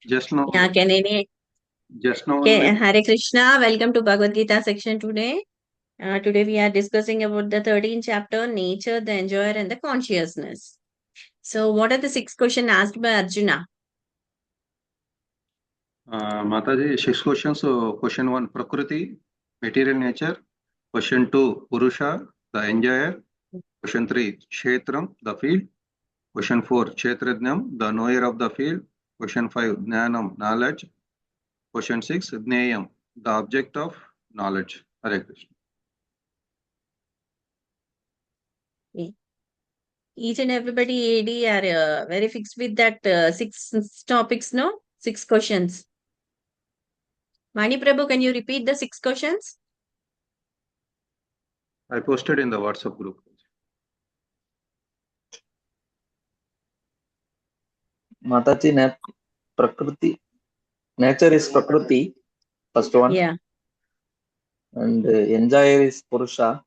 Just now, Yeah, can any? just now Okay, only. Hare Krishna. Welcome to Bhagavad Gita section today. Today we are discussing about the 13th chapter, nature, the enjoyer, and the consciousness. So, what are the 6 questions asked by Arjuna? Mataji, 6 questions. So, question 1, Prakriti, material nature. Question 2, Purusha, the enjoyer. Question 3, Kshetram, the field. Question 4, Kshetrajnam, the knower of the field. Question 5, Jnanam, knowledge. Question 6, Jnayam, the object of knowledge. Hare Krishna. Okay. Each and everybody AD are very fixed with that 6 topics, no? 6 questions. Mani Prabhu, can you repeat the 6 questions? I posted in the WhatsApp group. Mataji, Prakriti, nature is Prakriti, first one. Yeah. And enjoyer is Purusha.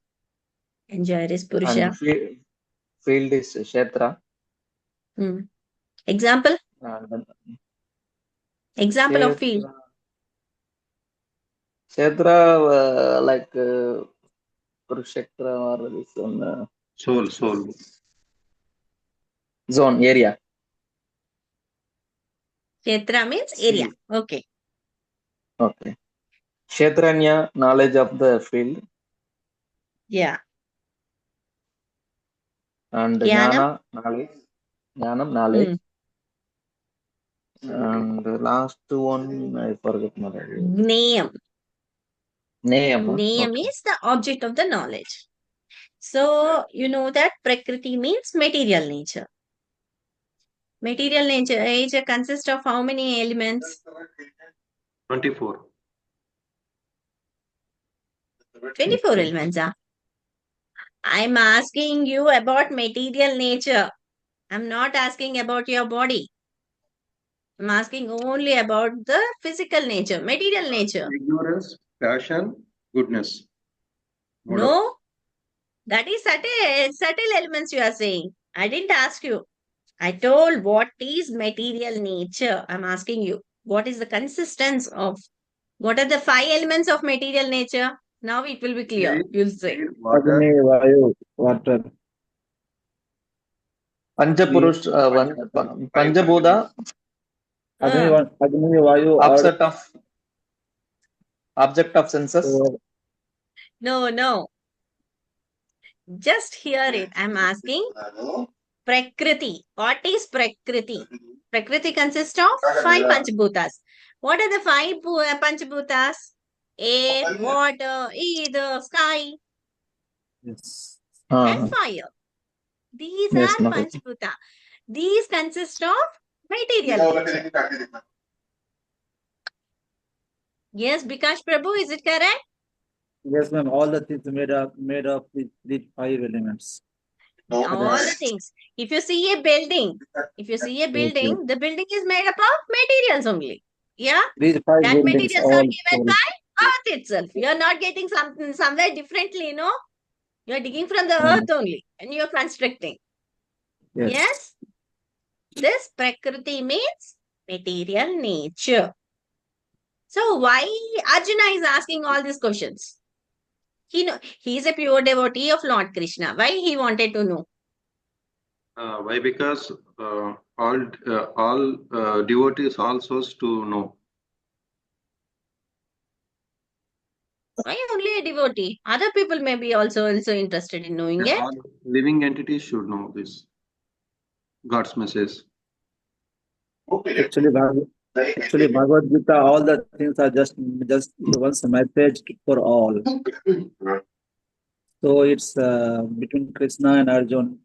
Enjoyer is Purusha. And field is Kshetra. Example? And Example of field. Kshetra, like Kurukshetra or this one. Soul. Zone, area. Kshetra means area. Okay. Okay. Kshetranya, knowledge of the field. Yeah. And Jnana? knowledge. Jnanam, knowledge. And the last one, I forget. Gnayam. Gnayam. Gnayam is the object of the knowledge. So, you know that Prakriti means material nature. Material nature consists of how many elements? 24. 24 elements. I'm asking you about material nature. I'm not asking about your body. I'm asking only about the physical nature, material nature. Ignorance, passion, goodness. No, that is subtle elements you are saying. I didn't ask you. I told what is material nature. I'm asking you, what is the consistence of, what are the 5 elements of material nature? Now it will be clear. You'll say. Water, Agni, Vayu, water. Panchapurush, Panchabhuta. Agni, Vayu, object of senses. No. Just hear it. I'm asking Prakriti. What is Prakriti? Prakriti consists of 5 Panchabhutas. What are the 5 Panchabhutas? Air, water, either sky, and fire. These are Panchabhuta. These consist of material nature. Yes, Bikash Prabhu, is it correct? Yes, ma'am. All the things made of these 5 elements. All the things. If you see a building, the building is made up of materials only. Yeah? That materials are given by earth itself. You are not getting something somewhere differently, no? You are digging from the earth only and you are constructing. Yes? This Prakriti means material nature. So why Arjuna is asking all these questions? He is a pure devotee of Lord Krishna. Why he wanted to know? Why? Because all devotees are supposed to know. Why only a devotee? Other people may be also interested in knowing it. All living entities should know this. God's message. Actually, Bhagavad Gita, all the things are just once a message for all. So it's between Krishna and Arjuna.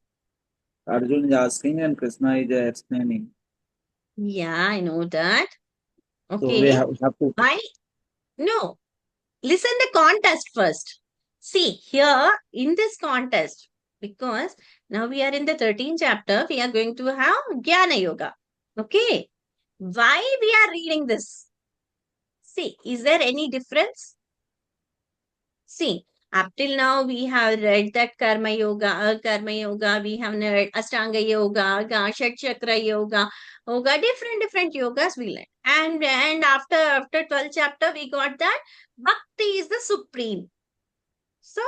Arjuna is asking and Krishna is explaining. Yeah, I know that. Okay. So we have to. Why? No. Listen the contest first. See, here in this contest, because now we are in the 13th chapter, we are going to have Jnana Yoga. Okay. Why we are reading this? See, is there any difference? See, up till now we have read that Karma Yoga, we have read Ashtanga Yoga, Shat Chakra Yoga, different yogas we learn. And after 12th chapter, we got that Bhakti is the supreme. So,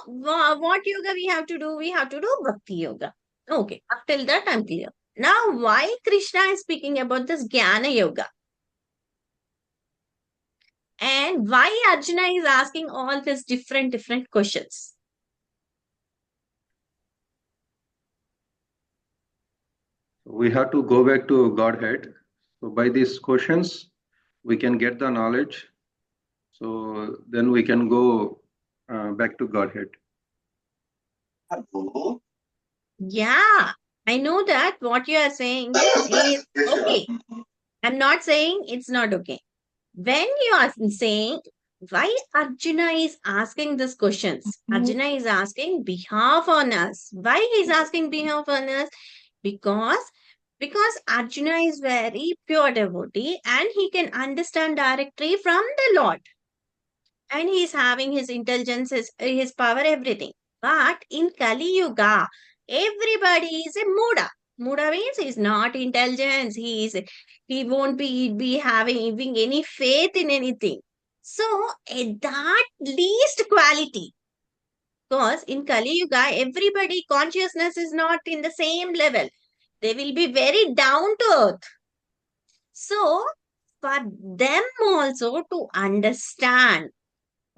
what yoga we have to do? We have to do Bhakti yoga. Okay, up till that I'm clear. Now, why Krishna is speaking about this Jnana yoga? And why Arjuna is asking all these different questions? We have to go back to Godhead. So by these questions, we can get the knowledge. So then we can go back to Godhead. Yeah, I know that what you are saying is okay. I'm not saying it's not okay. When you are saying why Arjuna is asking these questions, Arjuna is asking behalf on us. Why he's asking behalf on us? Because Arjuna is very pure devotee and he can understand directly from the Lord. And he is having his intelligence, his power, everything. But in Kali Yuga, everybody is a Muda. Muda means he's not intelligent. He won't be having any faith in anything. So that least quality, because in Kali Yuga, everybody consciousness is not in the same level. They will be very down to earth. So for them also to understand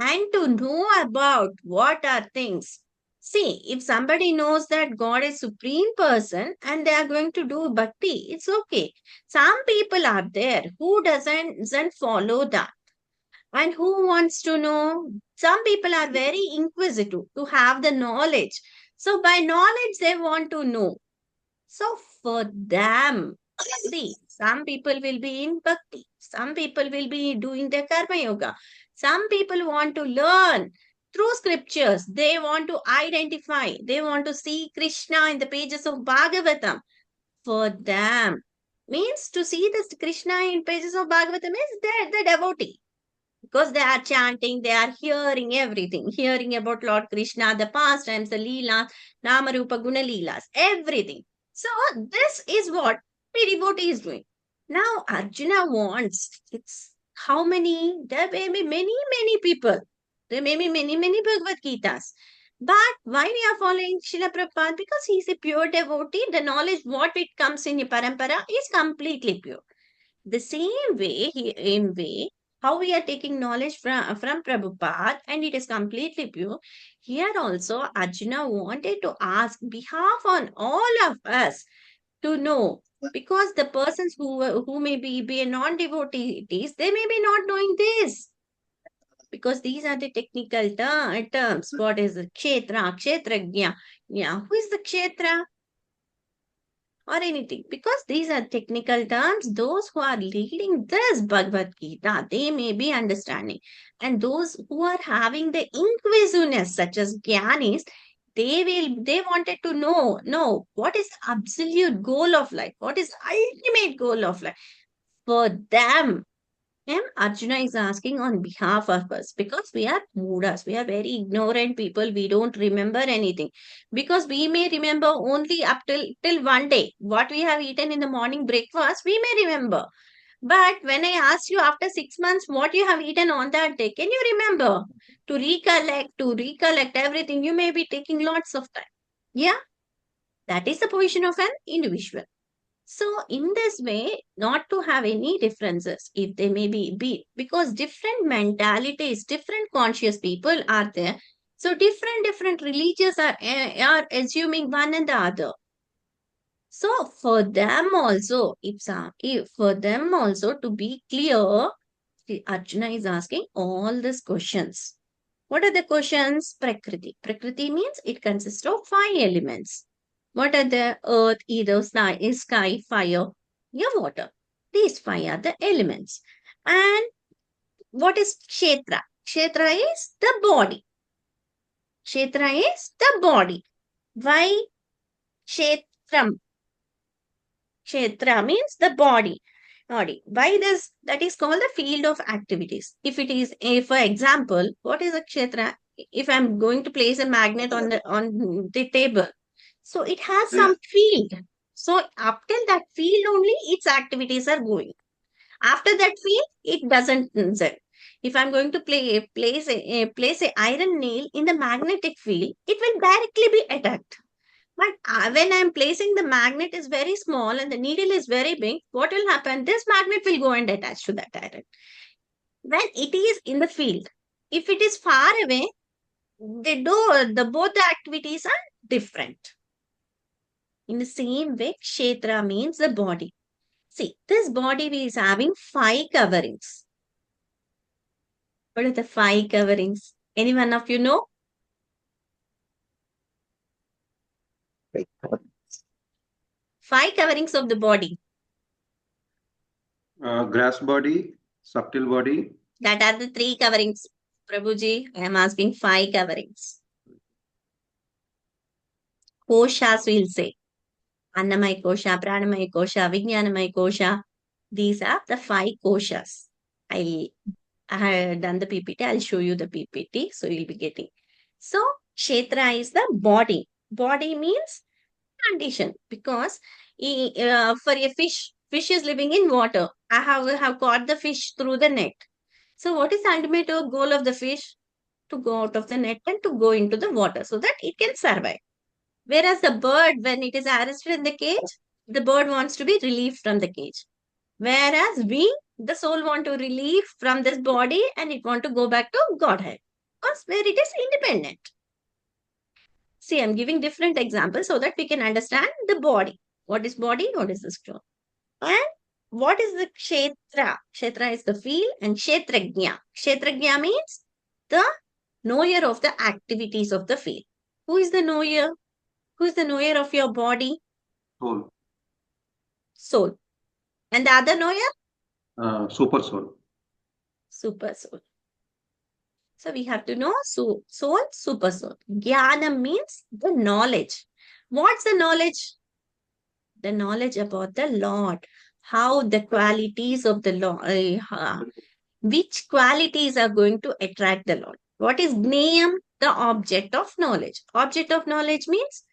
and to know about what are things. See, if somebody knows that God is supreme person and they are going to do bhakti, it's okay. Some people are there who doesn't follow that and who wants to know. Some people are very inquisitive to have the knowledge. So by knowledge they want to know. So for them, see, some people will be in bhakti, some people will be doing the karma yoga, some people want to learn through scriptures, they want to identify, they want to see Krishna in the pages of Bhagavatam. For them, means to see this Krishna in pages of Bhagavatam is the devotee. Because they are chanting, they are hearing everything, hearing about Lord Krishna, the pastimes, the Leelas, Namarupa Guna Leelas, everything. So this is what the devotee is doing. Now Arjuna wants, it's how many? There may be many people. There may be many Bhagavad Gitas. But why we are following Srila Prabhupada? Because he is a pure devotee. The knowledge, what it comes in a parampara is completely pure. The same way, how we are taking knowledge from Prabhupada and it is completely pure. Here also Arjuna wanted to ask behalf on all of us to know, because the persons who may be a non-devotees, they may be not knowing this, because these are the technical terms. What is the kshetra, kshetrajna? Yeah, who is the kshetra or anything? Because these are technical terms. Those who are leading this Bhagavad Gita, they may be understanding, and those who are having the inquisitiveness, such as Gyanis, they wanted to know what is the absolute goal of life, what is the ultimate goal of life. For them, Arjuna is asking on behalf of us, because we are Mudas, we are very ignorant people, we don't remember anything. Because we may remember only up till one day, what we have eaten in the morning breakfast, we may remember. But when I ask you after 6 months what you have eaten on that day, can you remember? To recollect everything, you may be taking lots of time. Yeah, that is the position of an individual. So in this way, not to have any differences, if they may be because different mentalities, different conscious people are there. So different religions are assuming one and the other. So for them also, if for them also to be clear, Arjuna is asking all these questions. What are the questions? Prakriti. Prakriti means it consists of 5 elements. What are the earth, either sky, fire, your water? These 5 are the elements. And what is kshetra? Kshetra is the body. Kshetra is the body. Why kshetram? Kshetra means the body. Why this? That is called the field of activities. If it is, for example, what is a kshetra? If I'm going to place a magnet on the table, so it has some field. So up till that field only, its activities are going. After that field, it doesn't insert. If I'm going to place a iron nail in the magnetic field, it will directly be attacked. But when I'm placing the magnet is very small and the needle is very big, what will happen? This magnet will go and attach to that iron. When it is in the field, if it is far away, both the activities are different. In the same way, Kshetra means the body. See, this body is having 5 coverings. What are the 5 coverings? Any one of you know? Five coverings of the body. Grass body, subtle body. That are the 3 coverings. Prabhuji, I am asking 5 coverings. Koshas will say. Annamaya kosha, pranamaya kosha, vijnanamaya kosha. These are the 5 koshas. I have done the PPT. I'll show you the PPT. So you'll be getting. So Kshetra is the body. Body means condition. Because for a fish is living in water. I have caught the fish through the net. So what is the ultimate goal of the fish? To go out of the net and to go into the water so that it can survive. Whereas the bird, when it is arrested in the cage, the bird wants to be relieved from the cage. Whereas we, the soul, want to relieve from this body and it want to go back to Godhead. Because where it is independent. See, I'm giving different examples so that we can understand the body. What is body? What is the stone? And what is the Kshetra? Kshetra is the field and Kshetrajna. Kshetrajna means the knower of the activities of the field. Who is the knower? Who is the knower of your body? Soul. Soul. And the other knower? Super soul. Super soul. So we have to know soul, super soul. Jnana means the knowledge. What's the knowledge? The knowledge about the Lord. How the qualities of the Lord, which qualities are going to attract the Lord. What is Gnayam? The object of knowledge. Object of knowledge means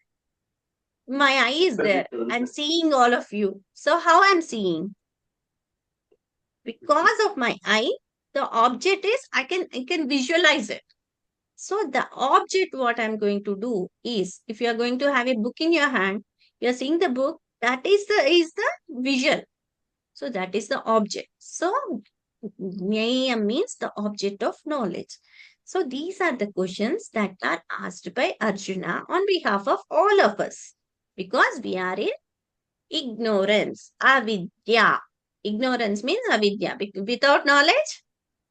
my eye is there. I'm seeing all of you. So how I'm seeing? Because of my eye, the object is, I can visualize it. So the object, what I'm going to do is, if you are going to have a book in your hand, you are seeing the book, that is the visual. So that is the object. So Jnaya means the object of knowledge. So these are the questions that are asked by Arjuna on behalf of all of us. Because we are in ignorance, avidya. Ignorance means avidya. Without knowledge,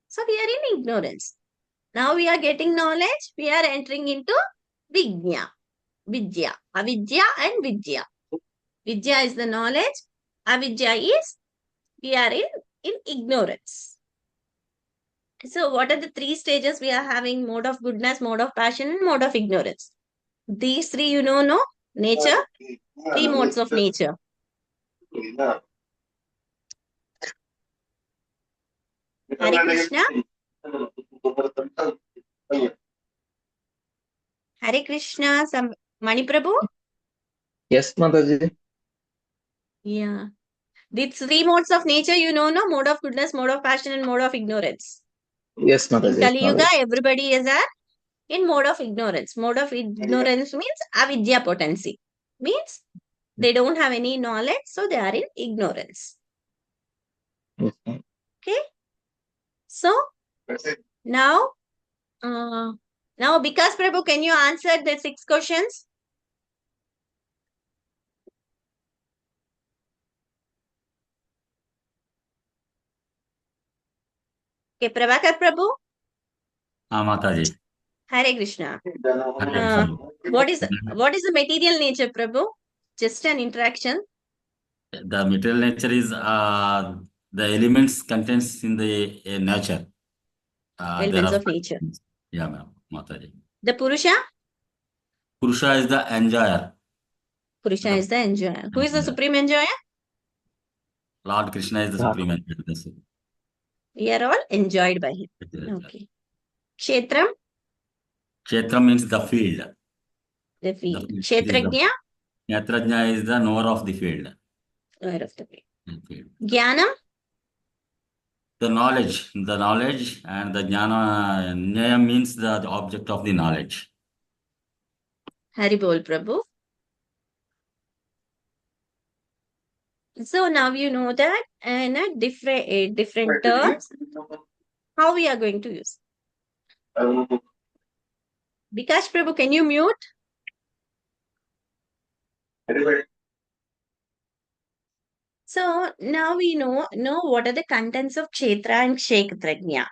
so we are in ignorance. Now we are getting knowledge, we are entering into Vidya. Avidya and Vidya. Vidya is the knowledge. Avidya is, we are in ignorance. So what are the 3 stages we are having? Mode of goodness, mode of passion, and mode of ignorance. These 3 you know, no? Nature. 3 modes of nature. Hare Krishna. Hare Krishna. Mani Prabhu? Yes, Mataji. Yeah. These 3 modes of nature, you know, no? Mode of goodness, mode of passion, and mode of ignorance. Yes, Mataji. In Kali Yuga, everybody is in mode of ignorance. Mode of ignorance means avidya potency. Means they don't have any knowledge, so they are in ignorance. Okay? So, now, Vikas Prabhu, can you answer the 6 questions? Okay, Prabhakar Prabhu. Mataji. Hare Krishna. What is the material nature, Prabhu? Just an interaction. The material nature is the elements contains in the nature. Elements of nature. Yeah, ma'am. Mataji. The Purusha? Purusha is the enjoyer. Purusha is the enjoyer. Who is the supreme enjoyer? Lord Krishna is the supreme enjoyer. We are all enjoyed by him. Okay. Kshetram? Kshetram means the field. The field. Kshetrajna? Kshetrajna is the knower of the field. Knower of the field. Jnanam? The knowledge, and the jnana, nyaya means the object of the knowledge. Hari bol, Prabhu. So now you know that in a different terms, how we are going to use. Bikash Prabhu, can you mute? So now we know what are the contents of Kshetra and Kshetrajna.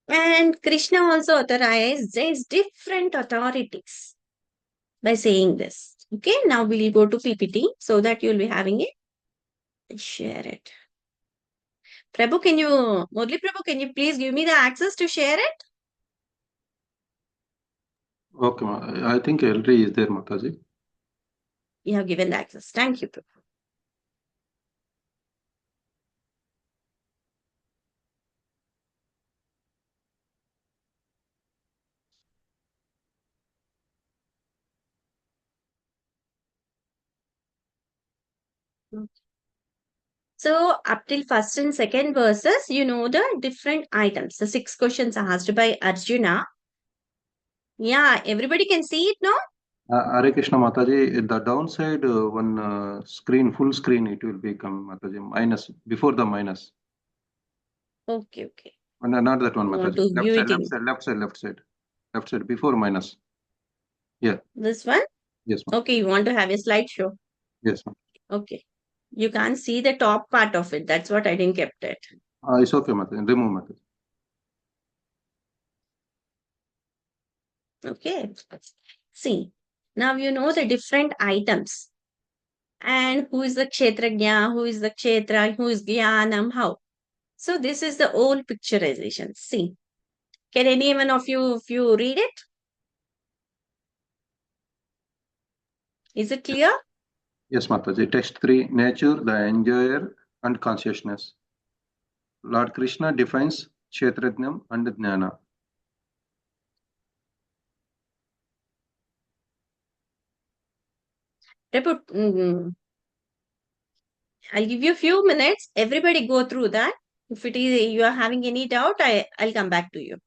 And Krishna also authorized these different authorities by saying this. Okay, now we'll go to PPT so that you'll be having it. Share it. Prabhu, Murli Prabhu, can you please give me the access to share it? Okay, I think already is there, Mataji. You have given the access. Thank you, Prabhu. So up till first and second verses, you know the different items. The 6 questions asked by Arjuna. Yeah, everybody can see it, no? Hare Krishna Mataji, the downside one screen, full screen, it will become Mataji minus, before the minus. Okay. Not that one, You want Mataji. to view it in Left side, before minus. Yeah. this one? Yes, ma'am. Okay, you want to have a slideshow? Yes, ma'am. Okay. You can't see the top part of it. That's what I didn't kept it. It's okay, Mataji. Remove Mataji. Okay. See, now you know the different items. And who is the Kshetrajna, who is the Kshetra, who is Jnanam, how. So this is the old picturization. See. Can anyone of you, if you read it? Is it clear? Yes, Mataji. Text 3, nature, the enjoyer, and consciousness. Lord Krishna defines Kshetrajnam and Jnana. I'll give you a few minutes. Everybody go through that. If it is you are having any doubt, I'll come back to you.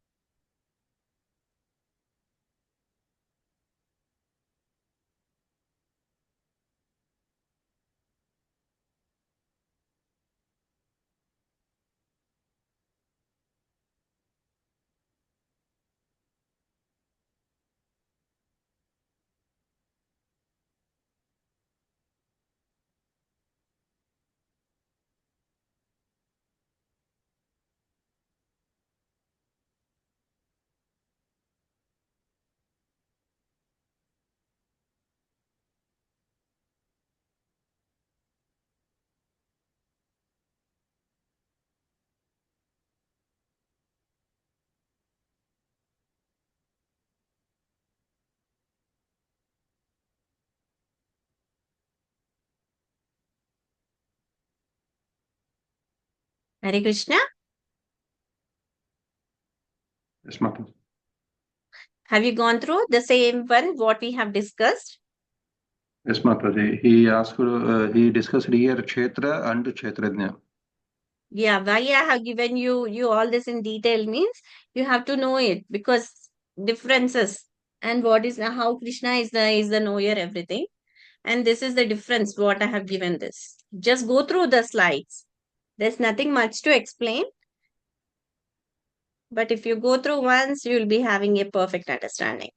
Hare Krishna. Yes, Mataji. Have you gone through the same one what we have discussed? Yes, Mataji. He asked, he discussed here Kshetra and Kshetrajna. Yeah, why I have given you all this in detail means you have to know it because differences and what is how Krishna is the knower everything. And this is the difference what I have given this. Just go through the slides. There's nothing much to explain. But if you go through once, you'll be having a perfect understanding.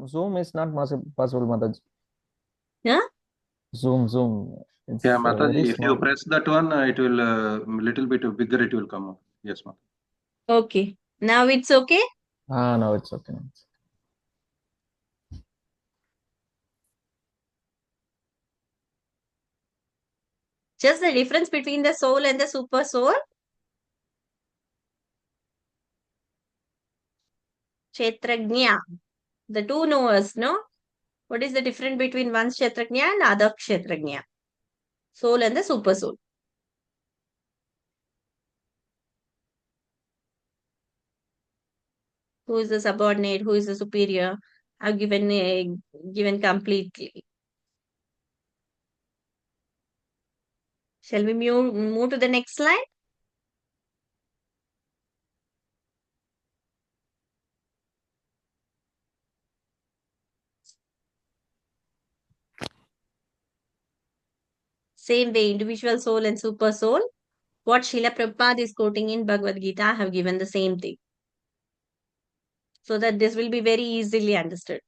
Zoom is not possible, Mataji. Yeah? Zoom. It's Yeah, very Mataji, if you small. press that one, it will little bit bigger. It will come up. Yes, Mataji. Okay. Now it's okay? No, it's okay. Just the difference between the soul and the super soul. Kshetrajna. The two knowers, no? What is the difference between one Kshetrajna and other Kshetrajna? Soul and the super soul. Who is the subordinate? Who is the superior? I've given completely. Shall we move to the next slide? Same way, individual soul and super soul. What Srila Prabhupada is quoting in Bhagavad Gita, I have given the same thing. So that this will be very easily understood.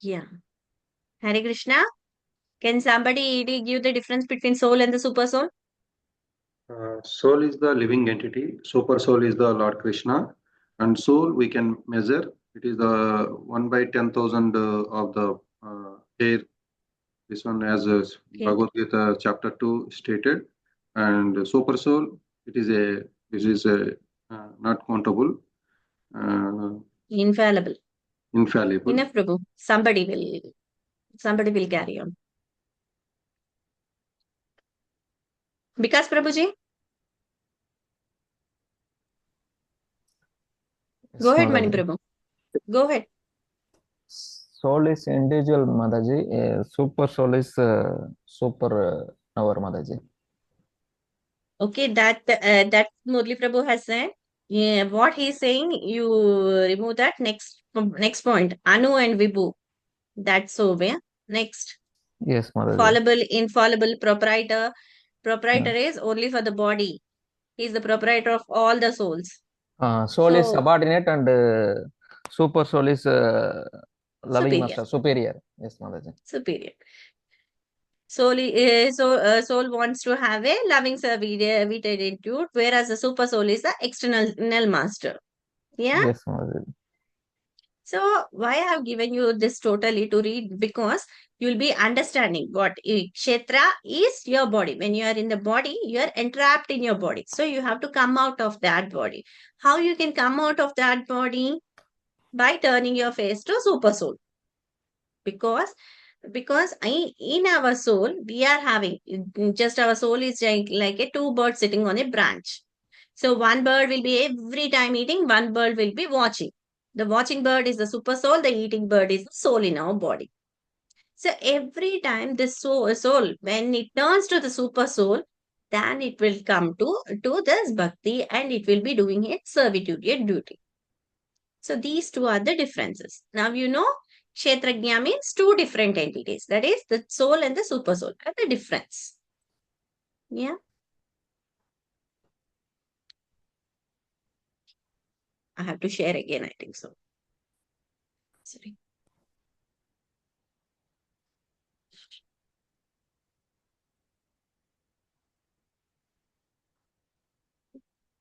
Yeah. Hare Krishna. Can somebody give the difference between soul and the super soul? Soul is the living entity. Super soul is the Lord Krishna. And soul we can measure. It is the 1 by 10,000 of the air. This one as Okay. Bhagavad Gita chapter 2 stated. And super soul, this is a not countable, Infallible. infallible. Enough, Prabhu. Somebody will carry on. Because Prabhuji, go ahead, Mani Mataji. Prabhu. Go ahead. Soul is individual, Mataji. Super soul is super knower, Mataji. Okay, that Murli Prabhu has said. Yeah, what he's saying, you remove that next point. Anu and Vibhu. That's so, yeah. Next. Yes, Mataji. Fallible, infallible, proprietor. Proprietor Yeah. is only for the body. He's the proprietor of all the souls. Soul is So, subordinate and super soul is loving superior. master, superior. Yes, Mataji. Superior. Soul wants to have a loving servitude attitude, whereas the super soul is the external master. Yeah. Yes, Mataji. So why I have given you this totally to read, because you will be understanding what kshetra is your body. When you are in the body, you are entrapped in your body. So you have to come out of that body. How you can come out of that body? By turning your face to super soul. Because in our soul we are having just our soul is like a two birds sitting on a branch. So one bird will be every time eating, one bird will be watching. The watching bird is the super soul, the eating bird is the soul in our body. So every time the soul when it turns to the super soul, then it will come to this bhakti and it will be doing its servitude duty. So these two are the differences. Now you know Kshetrajna means two different entities. That is the soul and the super soul are the difference. Yeah. I have to share again, I think so. Sorry.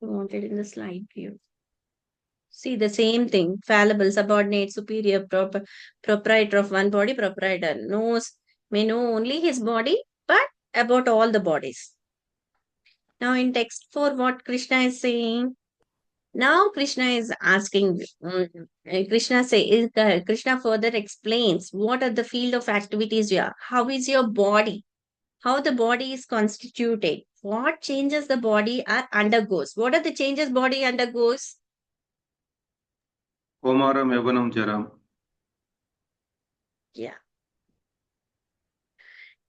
I wanted in the slide view. See the same thing. Fallible, subordinate, superior, proprietor of one body, proprietor may know only his body, but about all the bodies. Now in text 4, what Krishna is saying, now Krishna is asking, Krishna further explains what are the field of activities you are. How is your body? How the body is constituted? What changes the body undergoes? What are the changes body undergoes? Omaram Evanam Jaram. Yeah.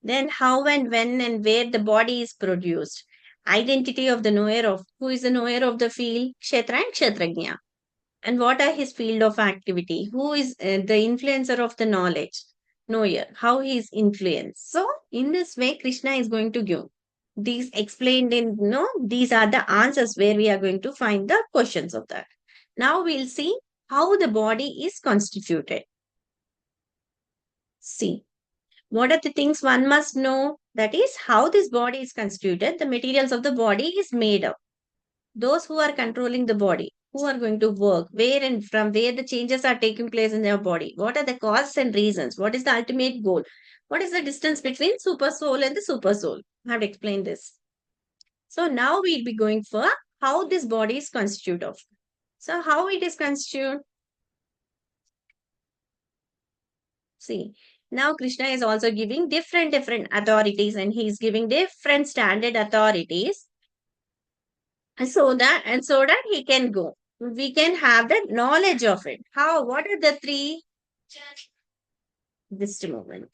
Then how and when and where the body is produced. Identity of the knower of who is the knower of the field, Kshetra and Kshetrajna. And what are his field of activity? Who is the influencer of the knowledge? Knower. How he is influenced. So in this way, Krishna is going to give these explained in, these are the answers where we are going to find the questions of that. Now we'll see how the body is constituted. See, What are the things one must know? That is how this body is constituted, the materials of the body is made of. Those who are controlling the body, who are going to work, where and from where the changes are taking place in their body, what are the causes and reasons, what is the ultimate goal, what is the distance between super soul and the super soul. I have explained this. So now we'll be going for how this body is constituted of. So how it is constituted? See, now Krishna is also giving different authorities, and he is giving different standard authorities so that he can go. We can have the knowledge of it. How? What are the three? Just a moment.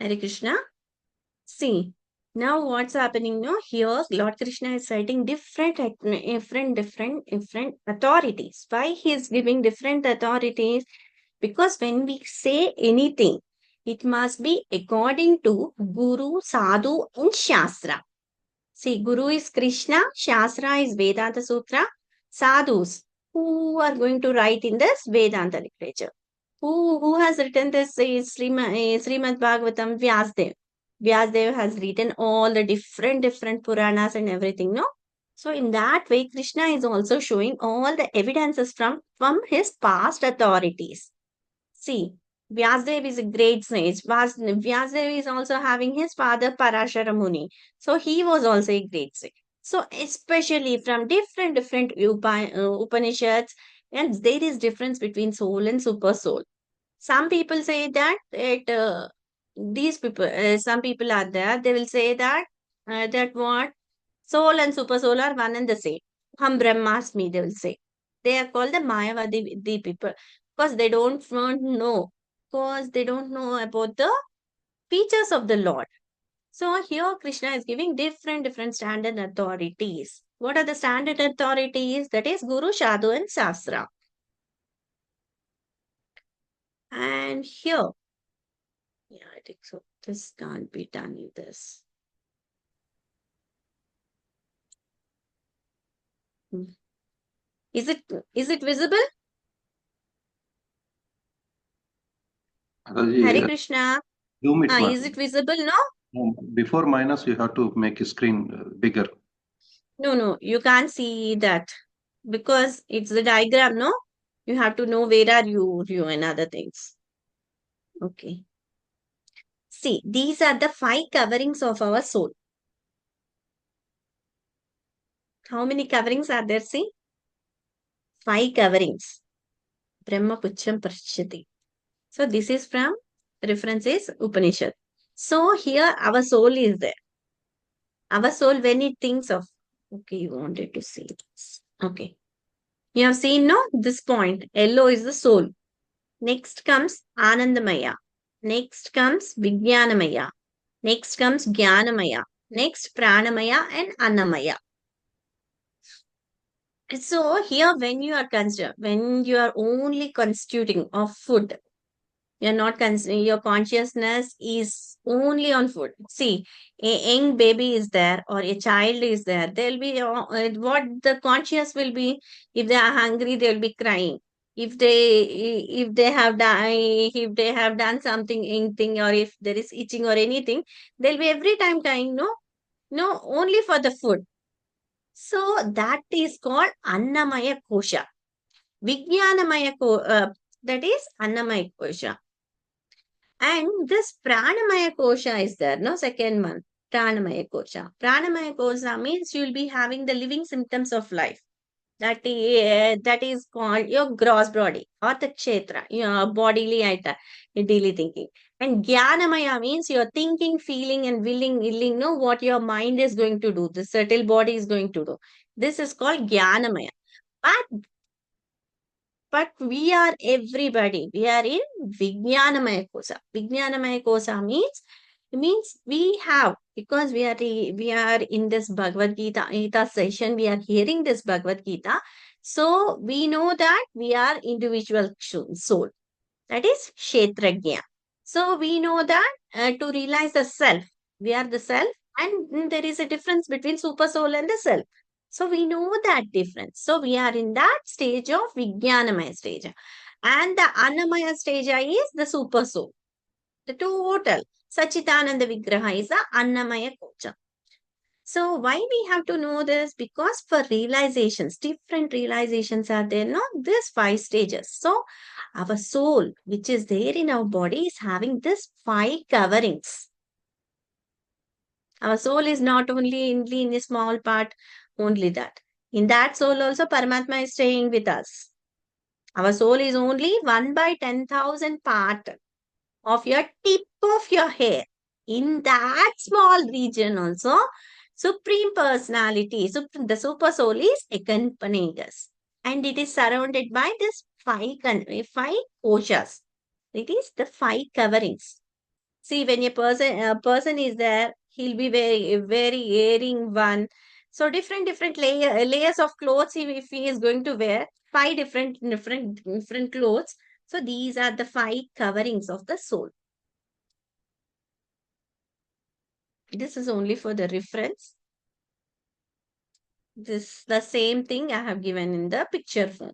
Hare Krishna. See, now what's happening now? Here, Lord Krishna is citing different authorities. Why he is giving different authorities? Because when we say anything, it must be according to Guru, Sadhu, and Shastra. See, Guru is Krishna, Shastra is Vedanta Sutra, Sadhus who are going to write in this Vedanta literature. Who has written this is Srimad Bhagavatam, Vyasdev. Vyasdev has written all the different Puranas and everything, no? So in that way, Krishna is also showing all the evidences from his past authorities. See, Vyasdev is a great sage. Vyasdev is also having his father Parashara Muni. So he was also a great sage. So especially from different Upanishads, and there is difference between soul and super soul. Some people say that some people are there, they will say that what soul and super soul are one and the same. Hum Brahmasmi, they will say. They are called the Mayavadi people because they don't know. Because they don't know about the features of the Lord. So here Krishna is giving different standard authorities. What are the standard authorities? That is Guru, Sadhu, and Shastra. And here, yeah, I think so. This can't be done in this. Is it visible? Hare Krishna. Zoom it, Is it visible? No? Before minus, you have to make a screen bigger. No, you can't see that because it's the diagram, no? You have to know where are you and other things. Okay. See, these are the 5 coverings of our soul. How many coverings are there? See? 5 coverings. Brahma Pucham Prachati. So this is from references Upanishad. So here our soul is there. Our soul, when it thinks of, okay, you wanted to see this. Okay. You have seen, no? This point. Yellow is the soul. Next comes Anandamaya. Next comes Vijnanamaya. Next comes Jnanamaya. Next Pranamaya and Annamaya. So here when you are only constituting of food, you're not your consciousness is only on food. See, a young baby is there or a child is there. They'll be what the conscious will be. If they are hungry, they'll be crying. If they have done something, anything, or if there is itching or anything, they'll be every time crying. No, only for the food. So that is called Annamaya Kosha. Vijnanamaya that is Annamaya Kosha. And this Pranamaya Kosha is there, no? Second one, Pranamaya Kosha. Pranamaya Kosha means you will be having the living symptoms of life. That is called your gross body or the kshetra, your bodily item, your daily thinking. And Jnanamaya means your thinking, feeling, and willing, know what your mind is going to do, the subtle body is going to do. This is called Jnanamaya. But But we are everybody. We are in Vijnanamaya Kosa. Vijnanamaya Kosa means we have, because we are in this Bhagavad Gita session, we are hearing this Bhagavad Gita. So we know that we are individual soul. That is Kshetrajna. So we know that to realize the self, we are the self, and there is a difference between super soul and the self. So we know that difference. So we are in that stage of Vijnanamaya stage. And the Annamaya stage is the super soul. The total Sachitananda Vigraha is the Annamaya Kocha. So why we have to know this? Because for realizations, different realizations are there, no? These 5 stages. So our soul, which is there in our body, is having this 5 coverings. Our soul is not only in a small part, only that. In that soul also, Paramatma is staying with us. Our soul is only 1 by 10,000 part of your tip of your hair. In that small region also, Supreme Personality, the Super Soul is accompanying us. And it is surrounded by this 5 koshas. It is the 5 coverings. See, when a person is there, he'll be wearing one. So different layers of clothes if he is going to wear 5 different clothes. So these are the 5 coverings of the soul. This is only for the reference. This the same thing I have given in the picture form.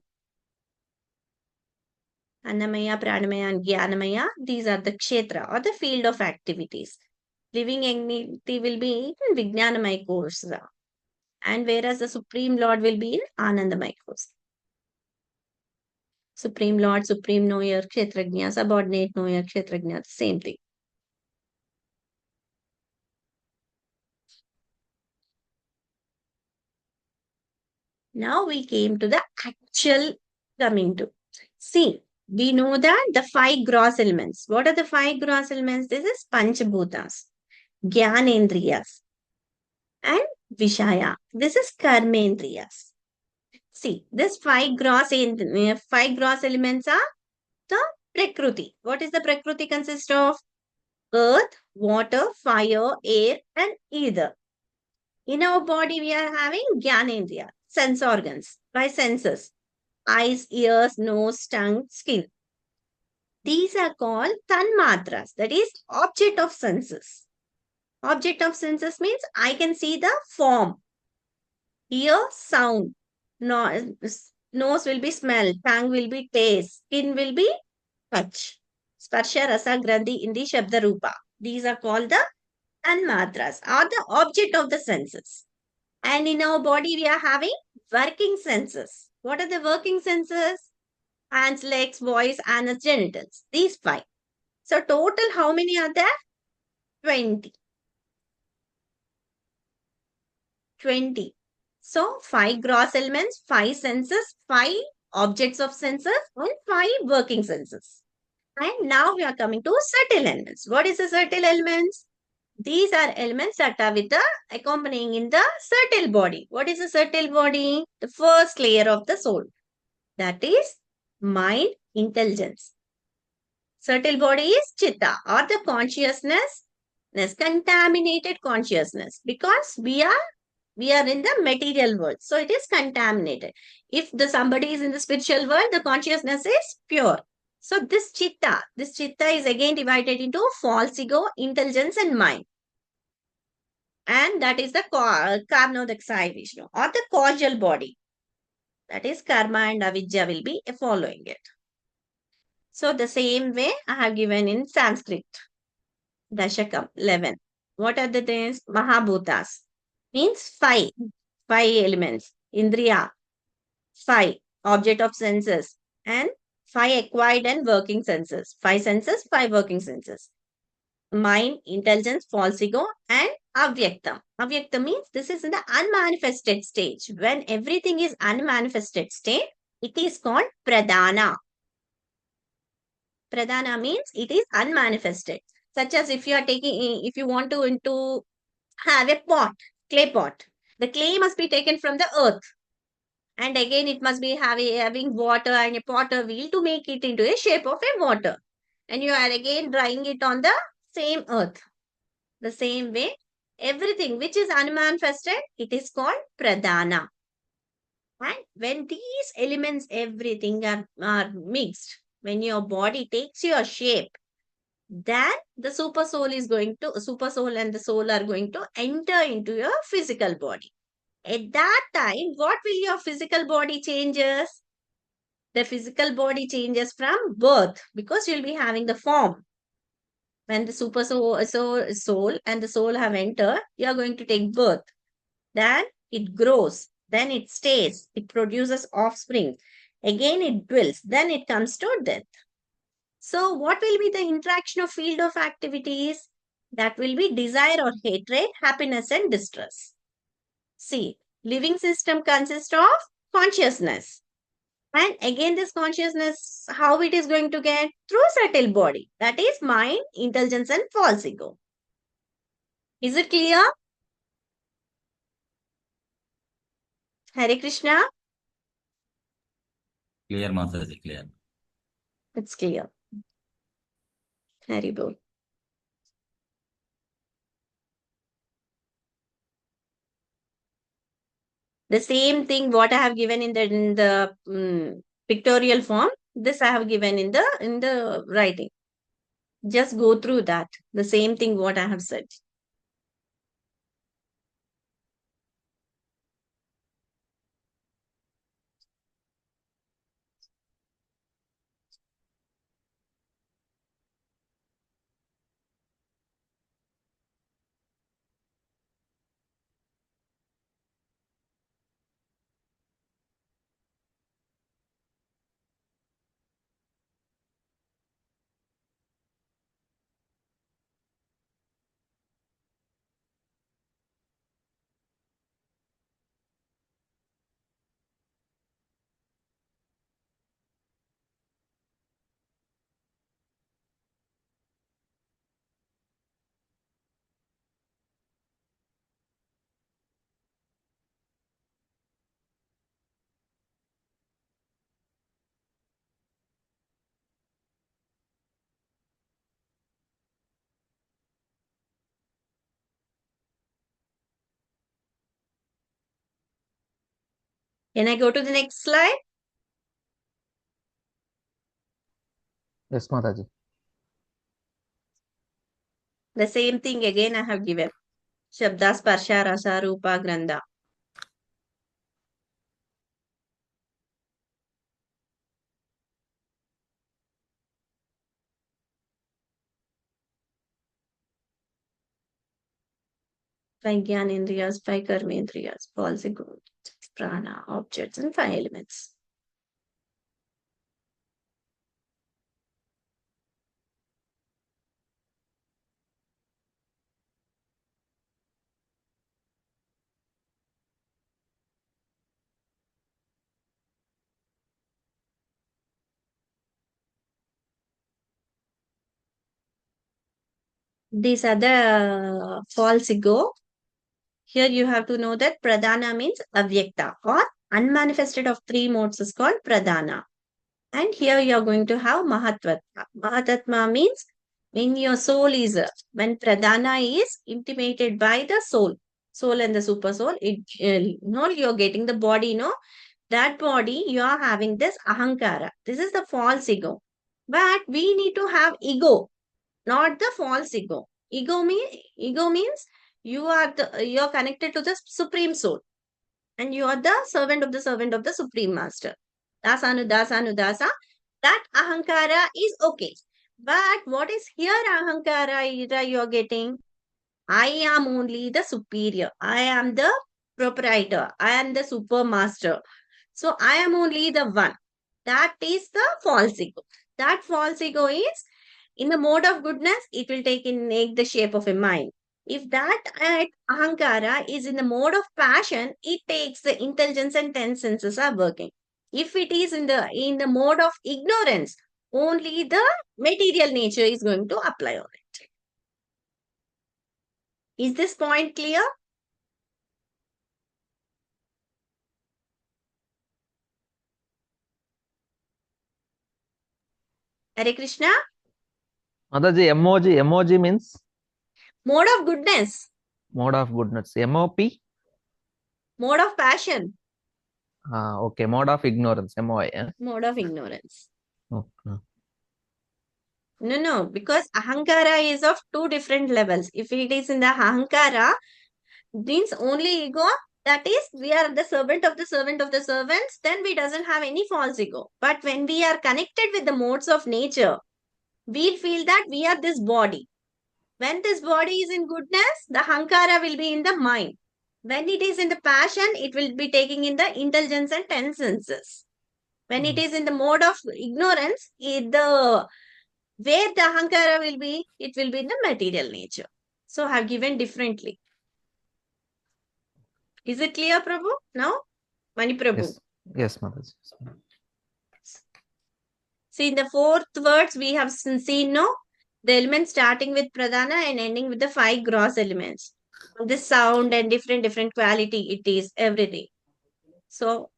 Annamaya, Pranamaya and Jnanamaya, these are the kshetra or the field of activities. Living entity will be in Vijnanamaya kosa. And whereas the Supreme Lord will be in Anandamaya kosa. Supreme Lord, Supreme Knower, Kshetrajna, subordinate Knower, Kshetrajna, same thing. Now we came to the actual coming to. See, we know that the 5 gross elements. What are the 5 gross elements? This is Panchabhutas, Jnanendriyas, and Vishaya. This is Karmendriyas. See, this 5 gross elements are the Prakriti. What is the Prakriti consist of? Earth, water, fire, air, and ether. In our body, we are having Jnanendriya, sense organs, by senses. Eyes, ears, nose, tongue, skin. These are called tanmatras, that is object of senses. Object of senses means I can see the form. Ear, sound. Nose will be smell. Tongue will be taste. Skin will be touch. Sparsha, rasa, grandhi, indi, shabda, rupa. These are called the tanmatras, or the object of the senses. And in our body, we are having working senses. What are the working senses? Hands, legs, voice, and genitals. These 5. So total how many are there? 20. 20. So 5 gross elements, 5 senses, 5 objects of senses, and 5 working senses. And now we are coming to subtle elements. What is the subtle elements? These are elements that are with the accompanying in the subtle body. What is the subtle body? The first layer of the soul. That is mind, intelligence. Subtle body is chitta or the consciousness, contaminated consciousness, because we are in the material world. So it is contaminated. If somebody is in the spiritual world, the consciousness is pure. So this chitta is again divided into false ego, intelligence, and mind. And that is the Karnodakshaya Vishnu or the causal body. That is karma and avidya will be following it. So the same way I have given in Sanskrit. Dashakam 11. What are the things? Mahabhutas means 5 elements. Indriya 5 object of senses, and 5 acquired and working senses. 5 senses, 5 working senses. Mind, intelligence, false ego, and avyaktam. Avyaktam means this is in the unmanifested stage. When everything is unmanifested state, it is called pradhana. Pradhana means it is unmanifested. Such as if you want to have a pot, clay pot. The clay must be taken from the earth. And again, it must be having water and a potter wheel to make it into a shape of a water. And you are again drying it on the same earth. The same way, everything which is unmanifested, it is called pradhana. And when these elements, everything are mixed, when your body takes your shape, then the super soul and the soul are going to enter into your physical body. At that time, what will your physical body changes? The physical body changes from birth because you'll be having the form. When the soul and the soul have entered, you are going to take birth. Then it grows. Then it stays. It produces offspring. Again, it dwells. Then it comes to death. So, what will be the interaction of field of activities? That will be desire or hatred, happiness and distress. See, living system consists of consciousness. And again, this consciousness, how it is going to get? Through subtle body. That is mind, intelligence and false ego. Is it clear? Hare Krishna? Clear, Mataji, clear. It's clear. Hare Bol. The same thing what I have given in the pictorial form, this I have given in the writing. Just go through that. The same thing what I have said. Can I go to the next slide? Yes, Mataji. The same thing again I have given. Shabda, Sparsha, Rasa, Rupa, Granda. Five Gyanendriyas, five Karmendriyas, false ego, prana, objects, and five elements. These are the false ego. Here you have to know that pradhana means avyakta or unmanifested of three modes is called pradhana. And here you are going to have mahatvatma. Mahatvatma means when your soul is, when pradhana is intimated by the soul and the super soul, you're getting the body, that body, you are having this ahankara. This is the false ego. But we need to have ego, not the false ego. Ego means you are connected to the supreme soul, and you are the servant of the supreme master. Dasa. That ahankara is okay. But what is here ahankara you are getting? I am only the superior. I am the proprietor. I am the super master. So I am only the one. That is the false ego. That false ego is in the mode of goodness, it will take the shape of a mind. If that ahankara is in the mode of passion, it takes the intelligence and 10 senses are working. If it is in the mode of ignorance, only the material nature is going to apply on it. Is this point clear? Hare Krishna. Mataji, emoji means Mode of goodness. mode of goodness. MOP? Mode of passion. Okay. Mode of ignorance. MOI. Mode of ignorance. Okay. No, because ahankara is of two different levels. If it is in the ahankara, means only ego, that is, we are the servant of the servant of the servants, then we doesn't have any false ego. But when we are connected with the modes of nature, we feel that we are this body. When this body is in goodness, the ahankara will be in the mind. When it is in the passion, it will be taking in the intelligence and 10 senses. When it is in the mode of ignorance, where the ahankara will be, it will be in the material nature. So I have given differently. Is it clear, Prabhu? Now, Mani Prabhu. Yes, Mataji. See, in the fourth words, we have seen, no? The elements starting with pradhana and ending with the 5 gross elements. This sound and different quality, it is everything. So,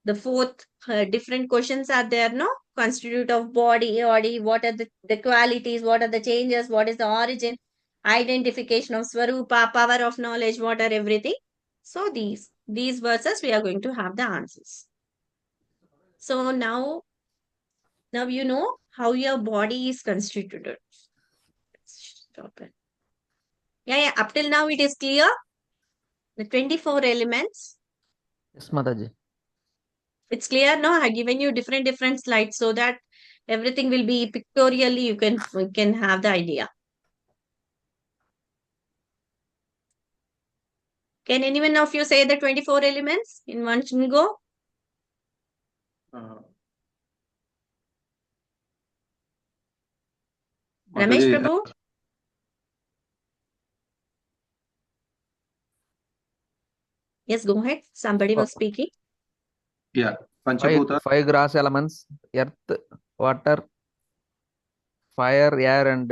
the fourth different questions are there, no? Constitute of body, what are the qualities, what are the changes, what is the origin, identification of swarupa, power of knowledge, what are everything. So these verses we are going to have the answers. So now you know how your body is constituted. Stop it. Yeah, up till now it is clear. The 24 elements. Yes, Mataji. It's clear, no? I have given you different slides so that everything will be pictorially, you can have the idea. Can anyone of you say the 24 elements in one go? Ramesh Mataji, Prabhu? Yes, go ahead. Somebody was speaking. yeah, Panchabhuta. 5 gross elements: earth, water, fire, air, and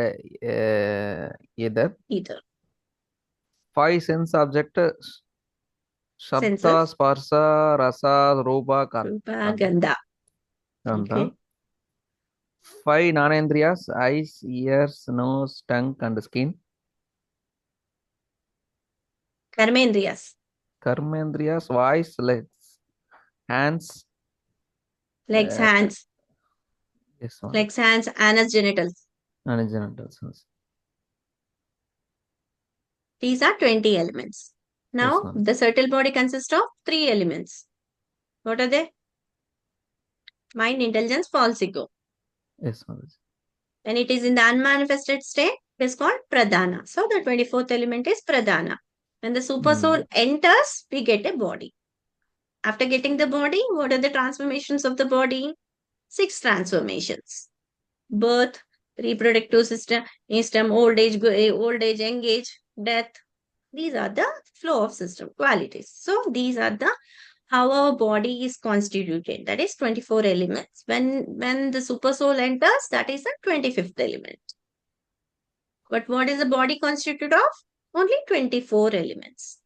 ether. Ether. 5 sense object: Shabda, Senses. Sparsha, Rasa, Rupa, Rupa, Gandha. Gandha. Okay. 5 Nanendriyas: eyes, ears, nose, tongue, and skin. Karmendriyas. Karmendriyas: voice, legs, hands. Legs, hands. Yes, Legs, hands, anus, genitals. and genitals. These are 20 elements. Now, Yes, the subtle body consists of 3 elements. What are they? Mind, intelligence, false ego. Yes, Mataji. When it is in the unmanifested state, it is called pradhana. So, the 24th element is pradhana. When the super soul enters, we get a body. After getting the body, what are the transformations of the body? 6 transformations. Birth, reproductive system, old age, young age, death. These are the flow of system qualities. So these are the how our body is constituted. That is 24 elements. When the super soul enters, that is the 25th element. But what is the body constituted of? Only 24 elements.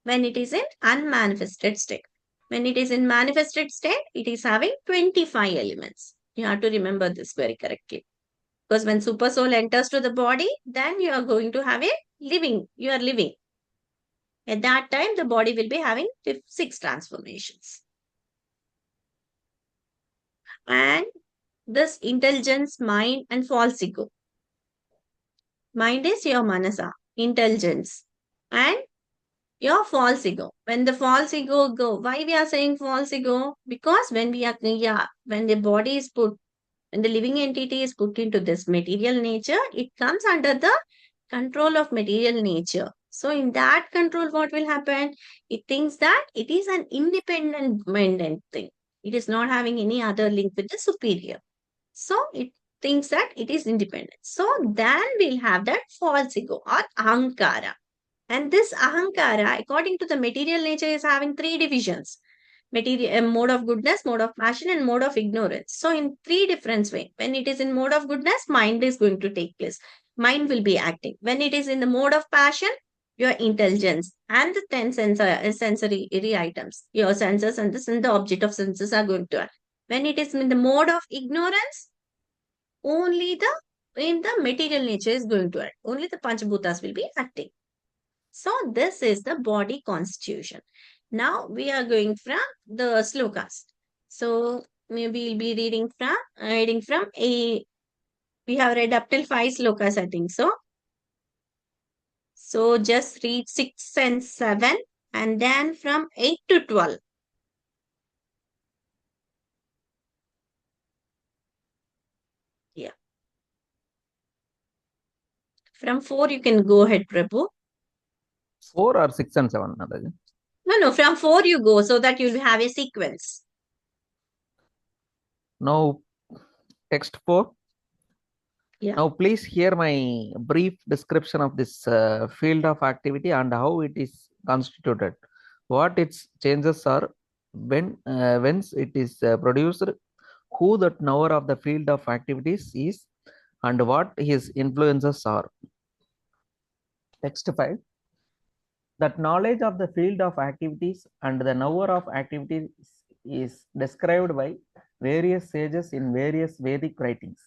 When it is in unmanifested state. When it is in manifested state, it is having 25 elements. You have to remember this very correctly. Because when super soul enters to the body, then you are going to have you are living. At that time, the body will be having 6 transformations. And this intelligence, mind, and false ego. Mind is your manasa, intelligence, and your false ego. When the false ego why we are saying false ego? Because when when the body is put, when the living entity is put into this material nature, it comes under the control of material nature. So in that control, what will happen? It thinks that it is an independent thing. It is not having any other link with the superior. So it thinks that it is independent. So then we'll have that false ego or ahankara. And this ahankara, according to the material nature, is having 3 divisions. Mode of goodness, mode of passion, and mode of ignorance. So in 3 different ways. When it is in mode of goodness, mind is going to take place. Mind will be acting. When it is in the mode of passion, your intelligence and the 10 sensory items, your senses and the object of senses are going to act. When it is in the mode of ignorance, only the material nature is going to act. Only the Panchabhutas will be acting. So this is the body constitution. Now we are going from the slokas. So maybe we'll be reading from a. We have read up till 5 slokas, I think so. So just read 6 and 7, and then from 8 to 12. Yeah. From 4 you can go ahead, Prabhu. 4 or 6 and 7, Mataji? No, from 4 you go, so that you'll have a sequence. Now, text 4. Yeah. Now, please hear my brief description of this field of activity and how it is constituted, what its changes are, whence it is produced, who that knower of the field of activities is, and what his influences are. Text 5. That knowledge of the field of activities and the knower of activities is described by various sages in various Vedic writings.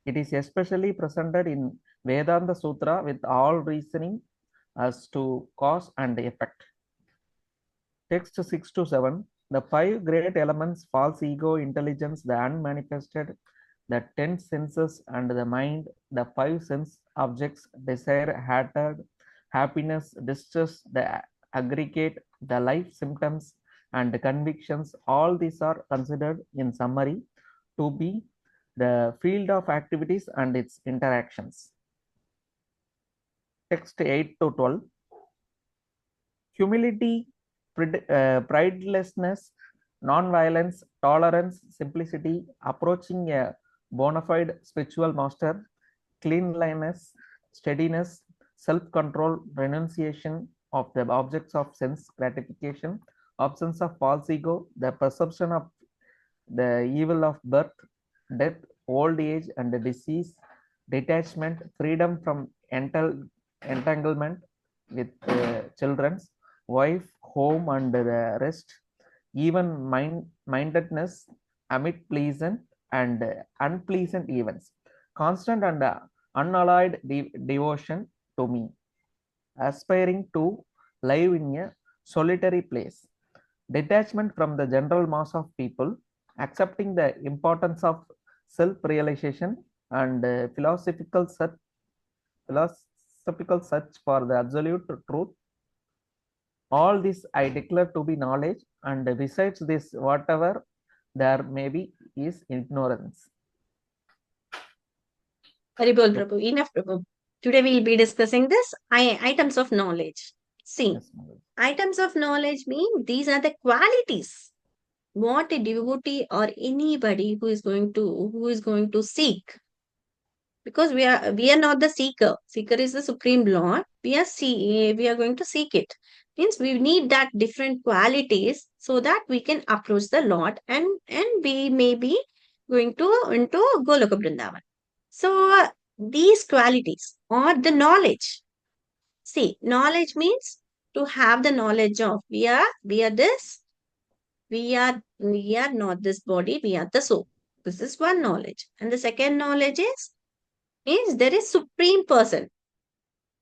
It is especially presented in Vedanta Sutra with all reasoning as to cause and effect. Text 6 to 7. The 5 great elements, false ego, intelligence, the unmanifested, the 10 senses and the mind, the 5 sense objects, desire, hatred, happiness, distress, the aggregate, the life symptoms and convictions, all these are considered in summary to be the field of activities and its interactions. Text 8 to 12. Humility, pridelessness, non-violence, tolerance, simplicity, approaching a bona fide spiritual master, cleanliness, steadiness, self-control, renunciation of the objects of sense gratification, absence of false ego, the perception of the evil of birth, death, old age and disease, detachment, freedom from entanglement with children's, wife, home and the rest, even mindedness amid pleasant and unpleasant events, constant and unalloyed devotion to me, aspiring to live in a solitary place, detachment from the general mass of people, accepting the importance of self-realization and philosophical search for the absolute truth. All this I declare to be knowledge, and besides this, whatever there may be is ignorance. Haribol Prabhu, enough Prabhu. Today we will be discussing this items of knowledge. See, Yes, items of knowledge mean these are the qualities what a devotee or anybody who is going to seek, because we are not the seeker. Seeker is the Supreme Lord. We are going to seek it. Means we need that different qualities so that we can approach the Lord and we may be going to into Goloka Vrindavan. So these qualities or the knowledge. See, knowledge means to have the knowledge of we are this. We are not this body, we are the soul. This is one knowledge. And the second knowledge is there is supreme person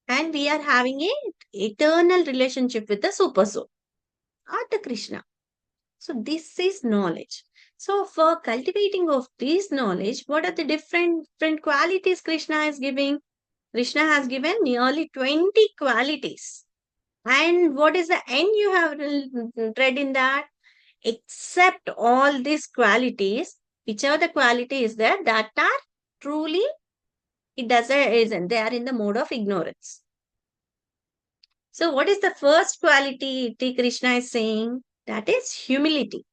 and we are having a eternal relationship with the super soul or the Krishna. So this is knowledge. So for cultivating of this knowledge, what are the different qualities Krishna is giving? Krishna has given nearly 20 qualities. And what is the end you have read in that? Except all these qualities, which are the qualities that are truly, they are in the mode of ignorance. So what is the first quality T. Krishna is saying? That is humility.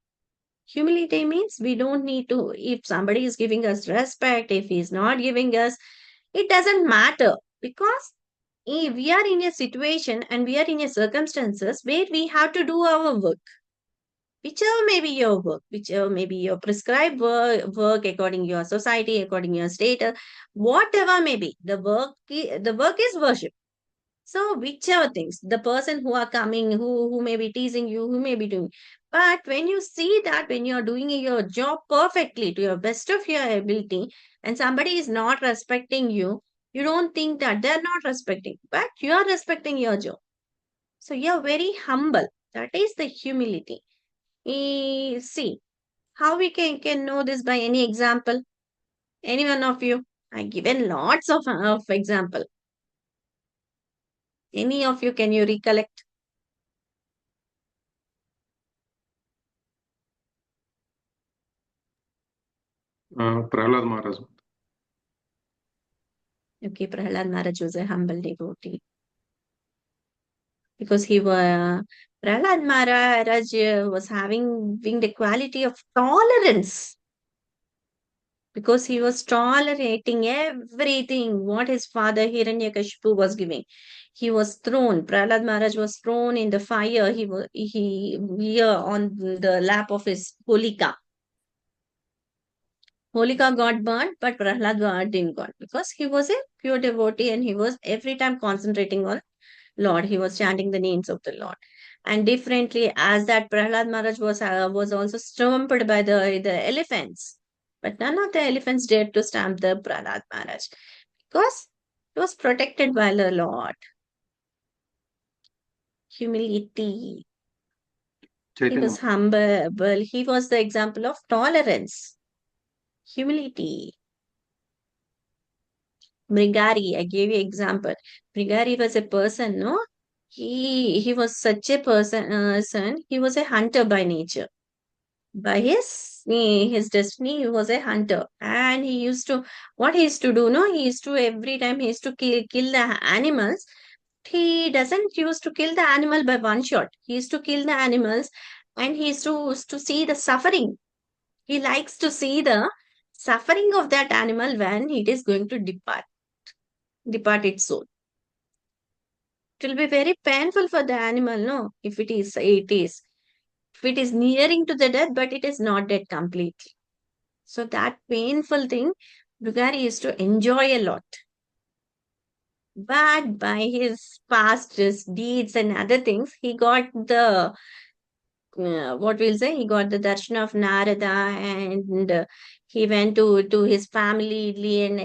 Humility means we don't need to, if somebody is giving us respect, if he is not giving us, it doesn't matter, because if we are in a situation and we are in a circumstances where we have to do our work, whichever may be your work, whichever may be your prescribed work according to your society, according to your status, whatever may be, the work is worship. So whichever things, the person who are coming, who may be teasing you, who may be doing. But when you see that when you are doing your job perfectly to your best of your ability and somebody is not respecting you, you don't think that they're not respecting, but you are respecting your job. So you're very humble. That is the humility. See, how we can know this by any example? Any one of you? I given lots of example. Any of you, can you recollect? Prahlad Maharaj. Okay, Prahlad Maharaj was a humble devotee because Prahlad Maharaj was having the quality of tolerance because he was tolerating everything what his father Hiranyakashipu was giving. He was thrown. Prahlad Maharaj was thrown in the fire. He here on the lap of his Holika. Holika got burnt, but Prahlad didn't got because he was a pure devotee and he was every time concentrating on Lord. He was chanting the names of the Lord. And differently, as that Prahlad Maharaj was also stomped by the elephants. But none of the elephants dared to stamp the Prahlad Maharaj because he was protected by the Lord. Humility. He was humble. He was the example of tolerance. Humility. Brigari, I gave you example. Brigari was a person, no? He was such a person. He was a hunter by nature. By his destiny, he was a hunter, and what he used to do, no? He used to every time he used to kill the animals. He doesn't used to kill the animal by one shot. He used to kill the animals, and he used to see the suffering. He likes to see the suffering of that animal when it is going to depart its soul. It will be very painful for the animal, no? If it is. If it is nearing to the death, but it is not dead completely. So that painful thing, Brigari used to enjoy a lot. But by his past deeds and other things, he got the what we'll say, he got the darshan of Narada, and he went to his family, and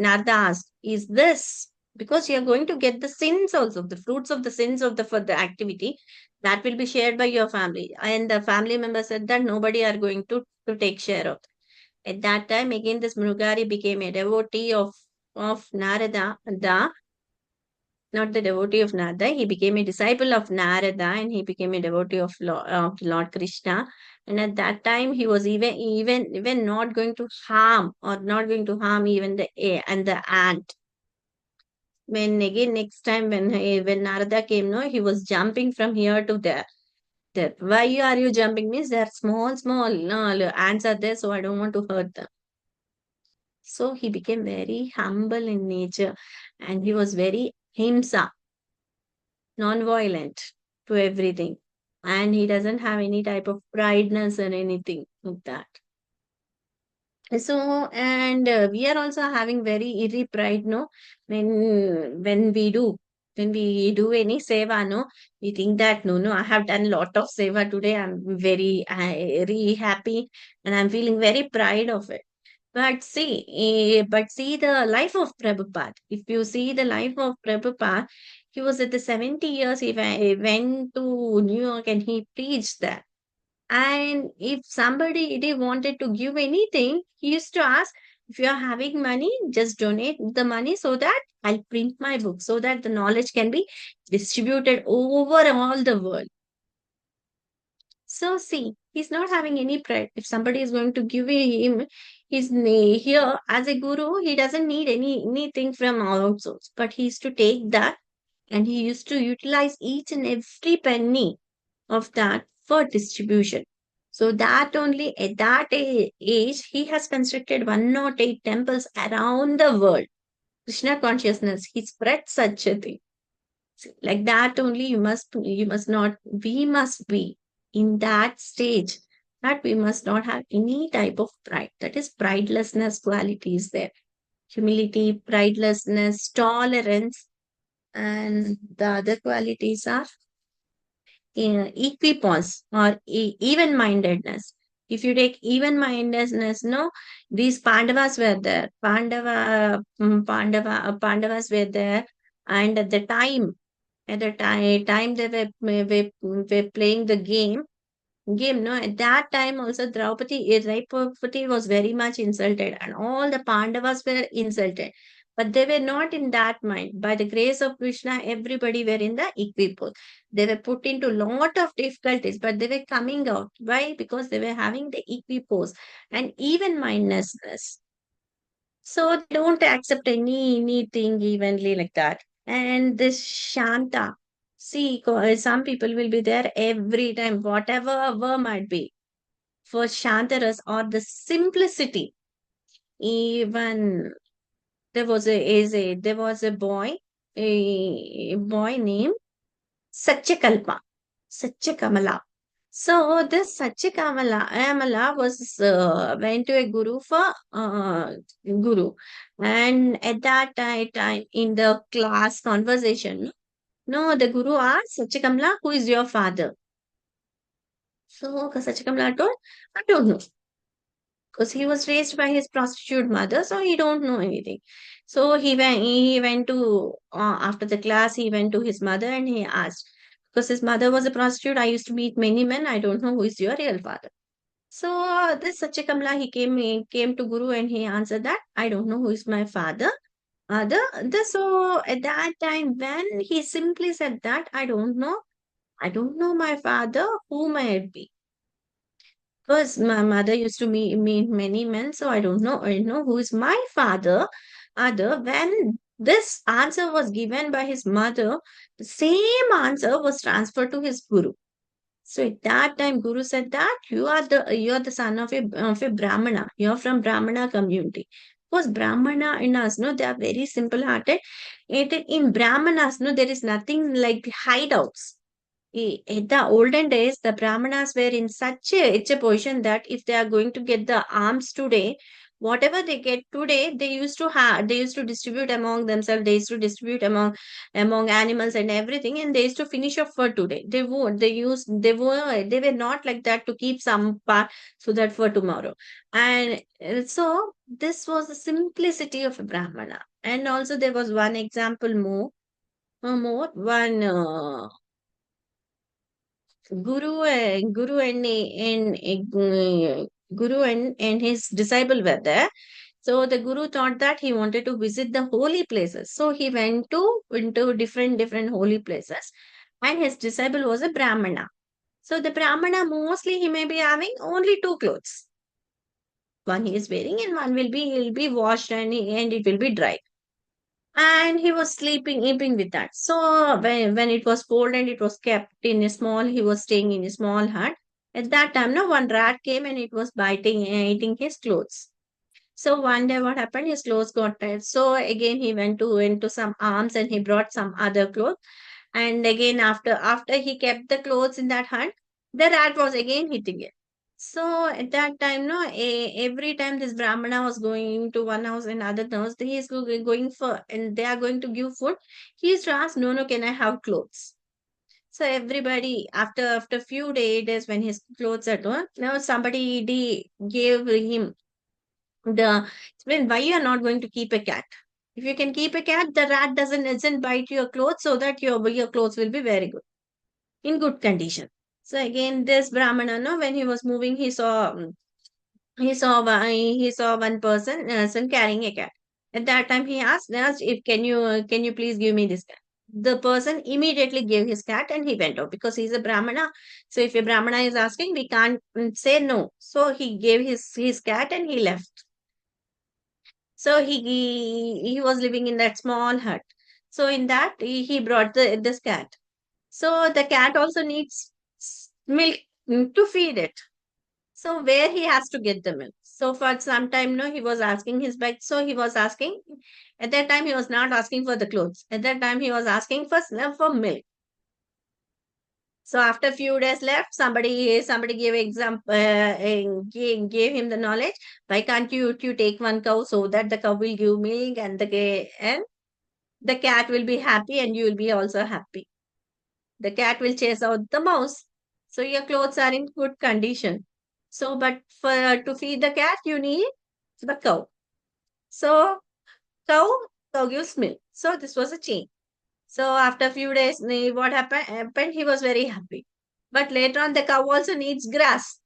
Narada asked, is this because you are going to get the sins also, the fruits of the sins of the for the activity that will be shared by your family? And the family member said that nobody are going to take share of. At that time, again, this Mrugari became a devotee of Narada, not the devotee of Narada. He became a disciple of Narada, and he became a devotee of Lord Krishna. And at that time, he was even not going to harm, or not going to harm even the and the ant. When again next time when Narada came, no, he was jumping from here to there. Why are you jumping? Means there are small ants are there, so I don't want to hurt them. So he became very humble in nature, and he was very himsa, non-violent to everything. And he doesn't have any type of prideness or anything like that. So, and we are also having very eerie pride, no? When we do any seva, no, we think that no, I have done a lot of seva today. I'm very happy, and I'm feeling very pride of it. But see the life of Prabhupada. If you see the life of Prabhupada, he was at the 70 years, he went to New York and he preached there. And if somebody they wanted to give anything, he used to ask, if you are having money, just donate the money so that I'll print my book, so that the knowledge can be distributed over all the world. So see, he's not having any pride. If somebody is going to give him his here as a guru, he doesn't need anything from outsource, but he used to take that and he used to utilize each and every penny of that for distribution. So that only at that age, he has constructed 108 temples around the world. Krishna consciousness, he spread such a thing. Like that only we must be in that stage, that we must not have any type of pride. That is pridelessness qualities there. Humility, pridelessness, tolerance, And the other qualities are equipoise or even-mindedness. If you take even-mindedness, no, these Pandavas were there. Pandavas were there, and at the time, time they were playing the game, no, at that time also Draupadi was very much insulted, and all the Pandavas were insulted. But they were not in that mind. By the grace of Krishna, everybody were in the equipoise. They were put into lot of difficulties, but they were coming out. Why? Because they were having the equipoise and even-mindedness. So they don't accept anything evenly like that. And this Shanta, see, some people will be there every time, whatever might be. For Shantaras or the simplicity, even there was a boy named Satyakamala. So this Amala was went to a guru for guru, and at that time in the class conversation, no, the guru asked Satyakamala, "Who is your father?" So Satyakamala told, "I don't know," because he was raised by his prostitute mother, so he don't know anything. So he went to after the class, he went to his mother and he asked, because his mother was a prostitute, "I used to meet many men, I don't know who is your real father." So this Satyakamala, he came to Guru and he answered that, "I don't know who is my father." So at that time when he simply said that, I don't know my father, who may it be? Because my mother used to meet many men, so I don't know. I know who is my father. Other when this answer was given by his mother, the same answer was transferred to his guru. So at that time, Guru said that you are the son of a Brahmana. You are from Brahmana community. Because Brahmana in us, no, they are very simple hearted. In Brahmanas, no, there is nothing like hideouts. In the olden days, the Brahmanas were in such a position that if they are going to get the alms today, whatever they get today, they used to distribute among themselves. They used to distribute among animals and everything, and they used to finish off for today. They were not like that to keep some part so that for tomorrow. And so this was the simplicity of a Brahmana. And also there was one example one. Guru and his disciple were there. So the guru thought that he wanted to visit the holy places. So he went into different holy places, and his disciple was a Brahmana. So the Brahmana mostly he may be having only two clothes. One he is wearing, and one will be washed and it will be dry. And he was eating with that. So when it was cold and it was kept in a small, he was staying in a small hut. At that time, no, one rat came and it was eating his clothes. So one day what happened, his clothes got tired. So again he went into some arms and he brought some other clothes. And again after he kept the clothes in that hut, the rat was again hitting it. So at that time, no, every time this Brahmana was going to one house and other house, he is going for, and they are going to give food. He used to ask, "No, can I have clothes?" So everybody, after few days, when his clothes are done, now somebody gave him the explain why you are not going to keep a cat. If you can keep a cat, the rat doesn't bite your clothes, so that your clothes will be very good, in good condition. So again, this Brahmana, no, when he was moving, he saw one person carrying a cat. At that time, he asked if can you please give me this cat. The person immediately gave his cat and he went out because he's a Brahmana. So if a Brahmana is asking, we can't say no. So he gave his cat and he left. So he was living in that small hut. So in that he brought this cat. So the cat also needs milk to feed it. So where he has to get the milk? So for some time, no, he was asking his bike. So he was asking. At that time, he was not asking for the clothes. At that time, he was asking for milk. So after a few days left, somebody gave example, gave him the knowledge. Why can't you take one cow so that the cow will give milk and the cat will be happy and you will be also happy. The cat will chase out the mouse. So your clothes are in good condition. So, but for to feed the cat, you need the cow. So cow gives milk. So this was a chain. So after a few days, what happened? He was very happy. But later on, the cow also needs grass.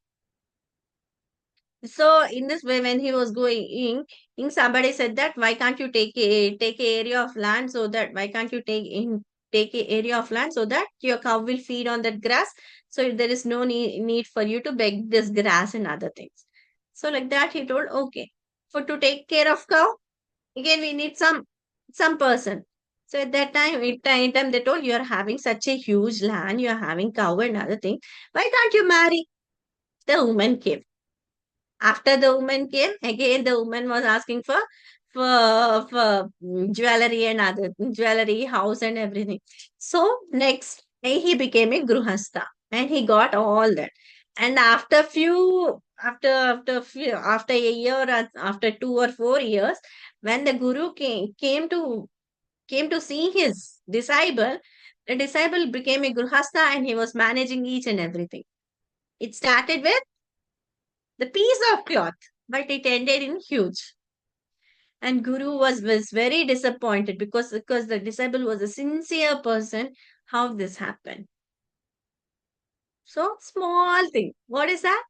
So in this way, when he was going in, somebody said that why can't you take a area of land so that why can't you take a area of land so that your cow will feed on that grass. So there is no need for you to beg this grass and other things. So like that, he told, okay, for to take care of cow, again we need some person. So at that time, they told you are having such a huge land, you are having cow and other things. Why can't you marry? The woman came. After the woman came, again the woman was asking for jewelry and other jewelry, house and everything. So next day he became a gruhastha and he got all that. And after a year or after 2 or 4 years, when the guru came to see his disciple, the disciple became a gruhastha and he was managing each and everything. It started with the piece of cloth, but it ended in huge. And Guru was very disappointed because the disciple was a sincere person. How this happened? So small thing. What is that?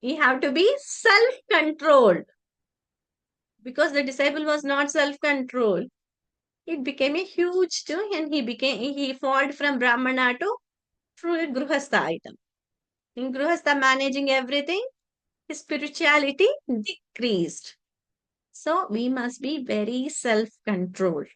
We have to be self-controlled. Because the disciple was not self-controlled, it became a huge thing, and he falled from Brahmana to through a Gruhastha item. In Gruhastha managing everything, his spirituality decreased. So we must be very self-controlled.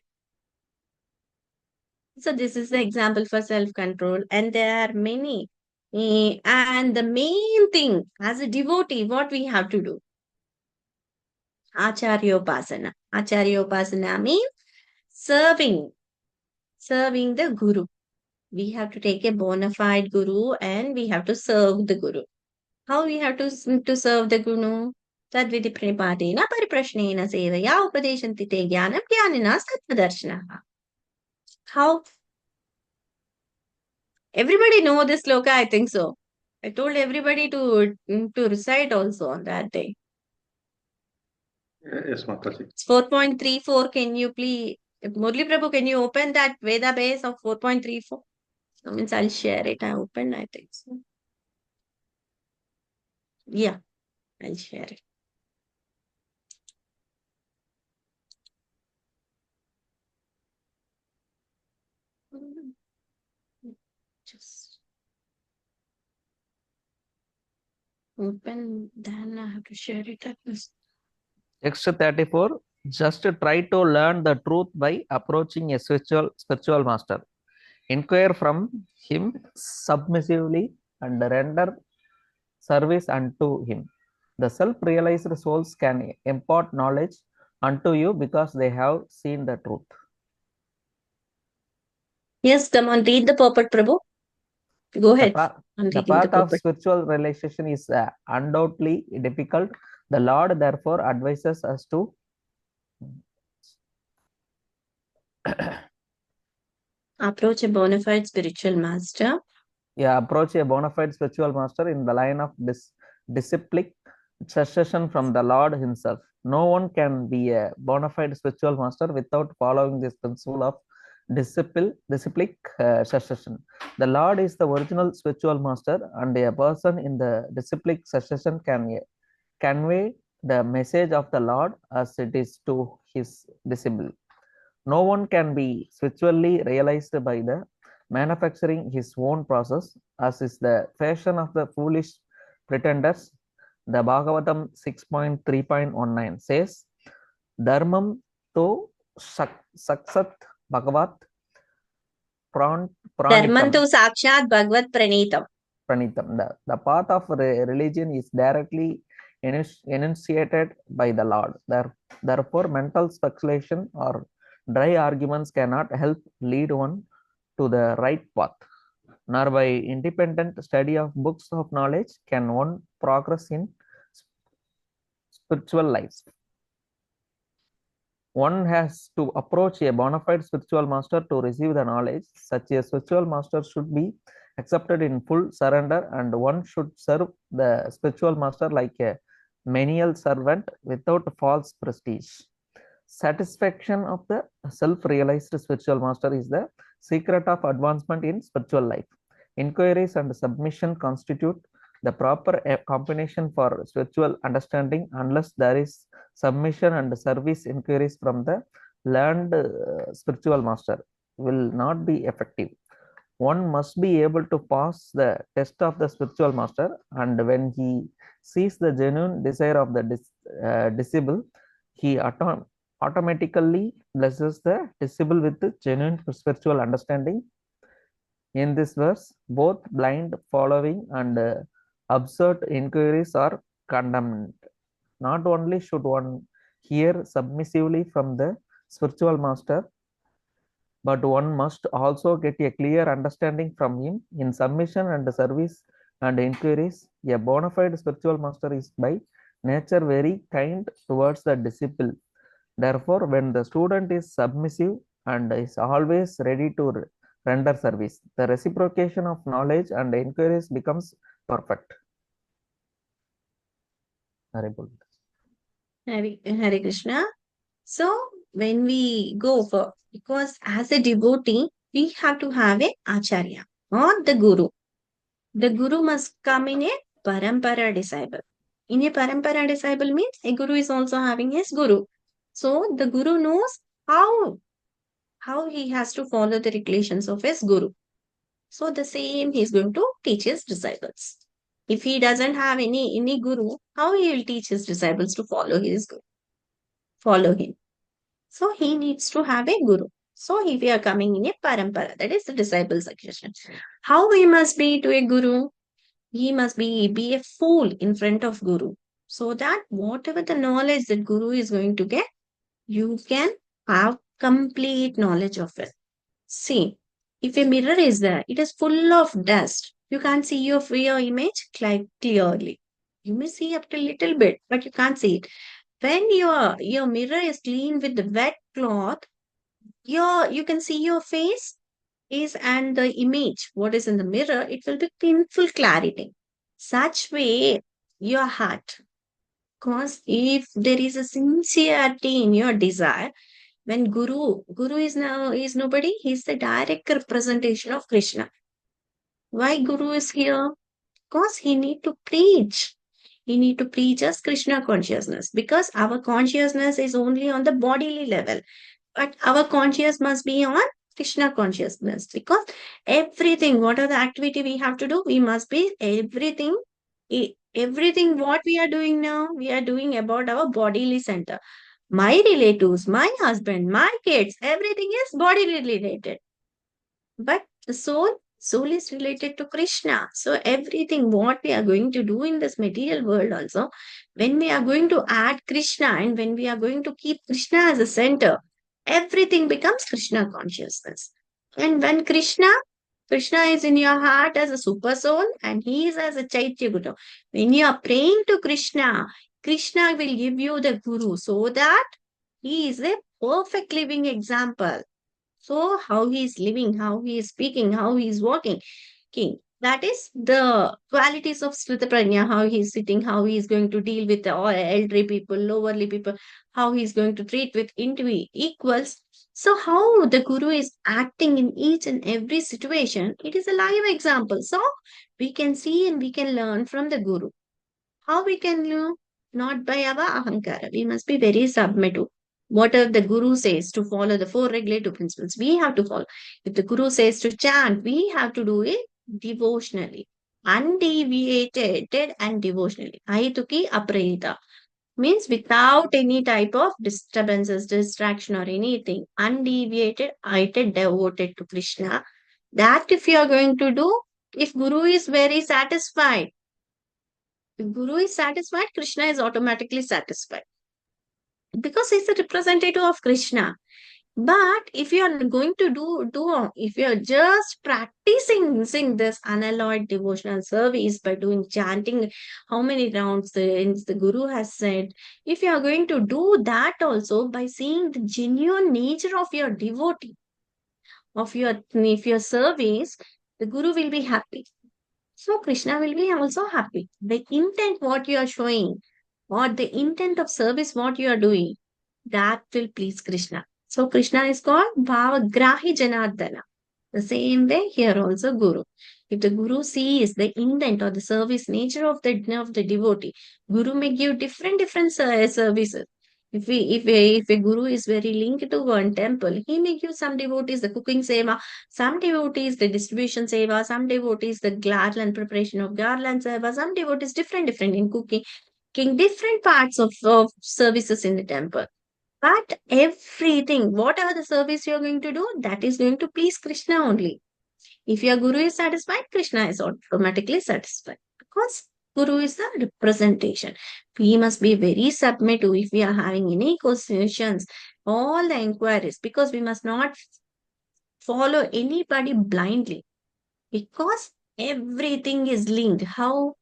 So this is the example for self-control, and there are many. And the main thing as a devotee, what we have to do? Acharyopasana. Acharyopasana means serving the Guru. We have to take a bona fide Guru and we have to serve the Guru. How we have to serve the Guru? Tadvidi pranipadena pariprashnena sevaya upadeshanti te jnanam jnanina sattvadarshanaha. How? Everybody know this sloka, I think so. I told everybody to recite also on that day. Yes, Mataji. It's 4.34. Can you please, Murli Prabhu, can you open that Veda base of 4.34? So means I'll share it. I opened, I think so. Yeah, I'll share it. Just open, then I have to share it at this. Text 34. Just try to learn the truth by approaching a spiritual master. Inquire from him submissively and render service unto him. The self-realized souls can impart knowledge unto you because they have seen the truth. Yes, come on, read the purport, Prabhu. Go ahead. The path of spiritual realization is undoubtedly difficult. The Lord therefore advises us to approach a bona fide spiritual master. Yeah, approach a bona fide spiritual master in the line of disciplic succession from the Lord himself. No one can be a bona fide spiritual master without following this principle of disciplic succession. The Lord is the original spiritual master, and a person in the disciplic succession can convey the message of the Lord as it is to his disciple. No one can be spiritually realized by the manufacturing his own process, as is the fashion of the foolish pretenders. The Bhagavatam 6.3.19 says, Dharmam to saksat bhagavat Dharmam tu sakshat bhagavat pranitam. The path of religion is directly enunciated by the Lord. Therefore, mental speculation or dry arguments cannot help lead one to the right path, nor by independent study of books of knowledge can one progress in spiritual life. one has to approach a bona fide spiritual master to receive the knowledge. Such a spiritual master should be accepted in full surrender, and one should serve the spiritual master like a menial servant without false prestige. Satisfaction of the self-realized spiritual master is the secret of advancement in spiritual life. Inquiries and submission constitute the proper combination for spiritual understanding. Unless there is submission and service, inquiries from the learned spiritual master will not be effective. One must be able to pass the test of the spiritual master, and when he sees the genuine desire of the disciple, he automatically blesses the disciple with genuine spiritual understanding. In this verse, both blind following and absurd inquiries are condemned. Not only should one hear submissively from the spiritual master, but one must also get a clear understanding from him. In submission and service and inquiries, a bona fide spiritual master is by nature very kind towards the disciple. Therefore, when the student is submissive and is always ready to render service, the reciprocation of knowledge and inquiries becomes perfect. Hare Krishna. So when we go for, because as a devotee, we have to have a acharya or the guru. The guru must come in a parampara disciple. In a parampara disciple means a guru is also having his guru. So the guru knows how he has to follow the regulations of his guru. So the same he is going to teach his disciples. If he doesn't have any guru, how he will teach his disciples to follow his guru? Follow him. So he needs to have a guru. So if we are coming in a parampara, that is the disciple succession. How he must be to a guru? He must be a fool in front of guru. So that whatever the knowledge that guru is going to get, you can have complete knowledge of it. See, if a mirror is there, it is full of dust. You can't see your image clearly. You may see up to a little bit, but you can't see it. When your mirror is clean with the wet cloth, you can see your face and the image, what is in the mirror, it will be in full clarity. Such way, your heart. Because if there is a sincerity in your desire, when Guru is nobody, he's the direct representation of Krishna. Why Guru is here? Because he need to preach. He need to preach us Krishna consciousness, because our consciousness is only on the bodily level. But our consciousness must be on Krishna consciousness, because everything, what are the activity we have to do? We must be everything what we are doing now, we are doing about our bodily center. My relatives, my husband, my kids, everything is body related. But the soul is related to Krishna. So everything what we are going to do in this material world also, when we are going to add Krishna and when we are going to keep Krishna as a center, everything becomes Krishna consciousness. And when Krishna is in your heart as a super soul and he is as a Chaitya Guru. When you are praying to Krishna, Krishna will give you the Guru so that he is a perfect living example. So how he is living, how he is speaking, how he is walking. King. That is the qualities of Srita Prajna, how he is sitting, how he is going to deal with the elderly people, lowerly people, how he is going to treat with equals. So how the Guru is acting in each and every situation, it is a live example. So we can see and we can learn from the Guru. How we can learn? Not by our ahankara. We must be very submissive. Whatever the Guru says to follow the 4 regulative principles, we have to follow. If the Guru says to chant, we have to do it devotionally, undeviated and devotionally. Ahituki aprahita means without any type of disturbances, distraction or anything. Undeviated, devoted to Krishna. That if you are going to do, if Guru is very satisfied, if Guru is satisfied, Krishna is automatically satisfied. Because he's a representative of Krishna. But if you are going to if you are just practicing this unalloyed devotional service by doing chanting, how many rounds the Guru has said, if you are going to do that also by seeing the genuine nature of your devotee, if your service, the Guru will be happy. So Krishna will be also happy. The intent what you are showing, or the intent of service what you are doing, that will please Krishna. So Krishna is called Bhavagrahi Janardana. The same way here also Guru. If the Guru sees the intent or the service nature of the devotee, Guru may give different services. If a Guru is very linked to one temple, he may give some devotees the cooking seva, some devotees the distribution seva, some devotees the garland preparation of garland seva, some devotees different in cooking different parts of services in the temple. But everything, whatever the service you're going to do, that is going to please Krishna only. If your Guru is satisfied, Krishna is automatically satisfied. Because Guru is the representation. We must be very submissive if we are having any questions, all the inquiries, because we must not follow anybody blindly. Because everything is linked. How?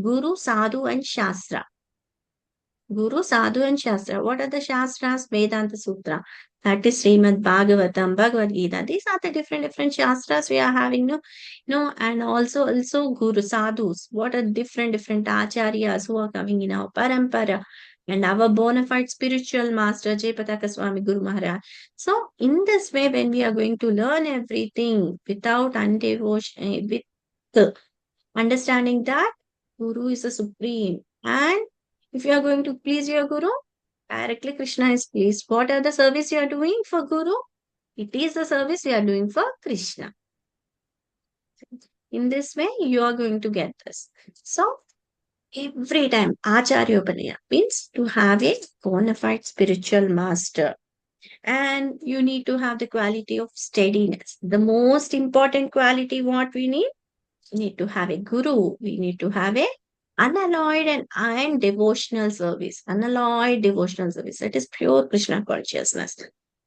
Guru, Sadhu, and Shastra. Guru, Sadhu, and Shastra. What are the Shastras? Vedanta Sutra. That is Srimad Bhagavatam, Bhagavad Gita. These are the different Shastras we are having, no, and also Guru Sadhus. What are different Acharyas who are coming in our parampara, and our bona fide spiritual master, Jayapataka Swami Guru Maharaj. So, in this way, when we are going to learn everything without undevotion, with understanding that Guru is the supreme, and if you are going to please your Guru, directly Krishna is pleased. What are the service you are doing for Guru? It is the service you are doing for Krishna. In this way, you are going to get this. So, every time Acharya Upanaya means to have a bona fide spiritual master. And you need to have the quality of steadiness. The most important quality what we need to have a Guru. We need to have a unalloyed and devotional service. Unalloyed devotional service. That is pure Krishna consciousness.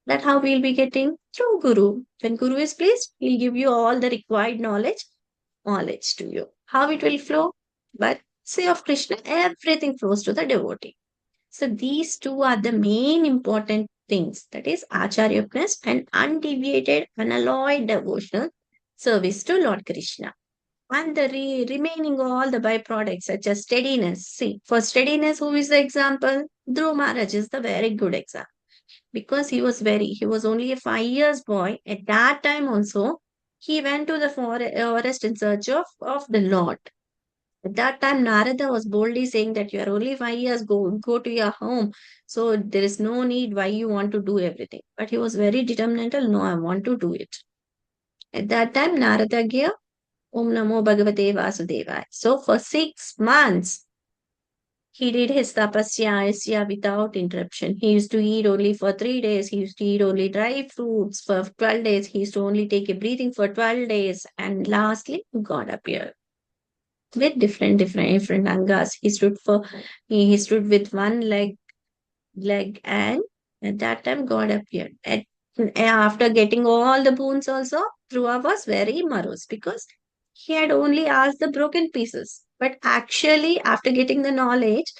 That's how we'll be getting through Guru. When Guru is pleased, he'll give you all the required knowledge to you. How it will flow? But say of Krishna, everything flows to the devotee. So these two are the main important things. That is Acharyapnas and undeviated, unalloyed devotional service to Lord Krishna. And the remaining all the byproducts such as steadiness. See, for steadiness, who is the example? Dhruv Maharaj is the very good example. Because he was only a 5 years boy. At that time also, he went to the forest in search of the Lord. At that time, Narada was boldly saying that you are only 5 years, go to your home. So there is no need why you want to do everything. But he was very determined, no, I want to do it. At that time, Narada gave Om Namo Bhagavate Vasudevaya. So for 6 months, he did his tapasya without interruption. He used to eat only for 3 days. He used to eat only dry fruits for 12 days. He used to only take a breathing for 12 days. And lastly, God appeared with different angas. He stood with one leg, and at that time God appeared. After getting all the boons also, Dhruva was very morose because he had only asked the broken pieces. But actually, after getting the knowledge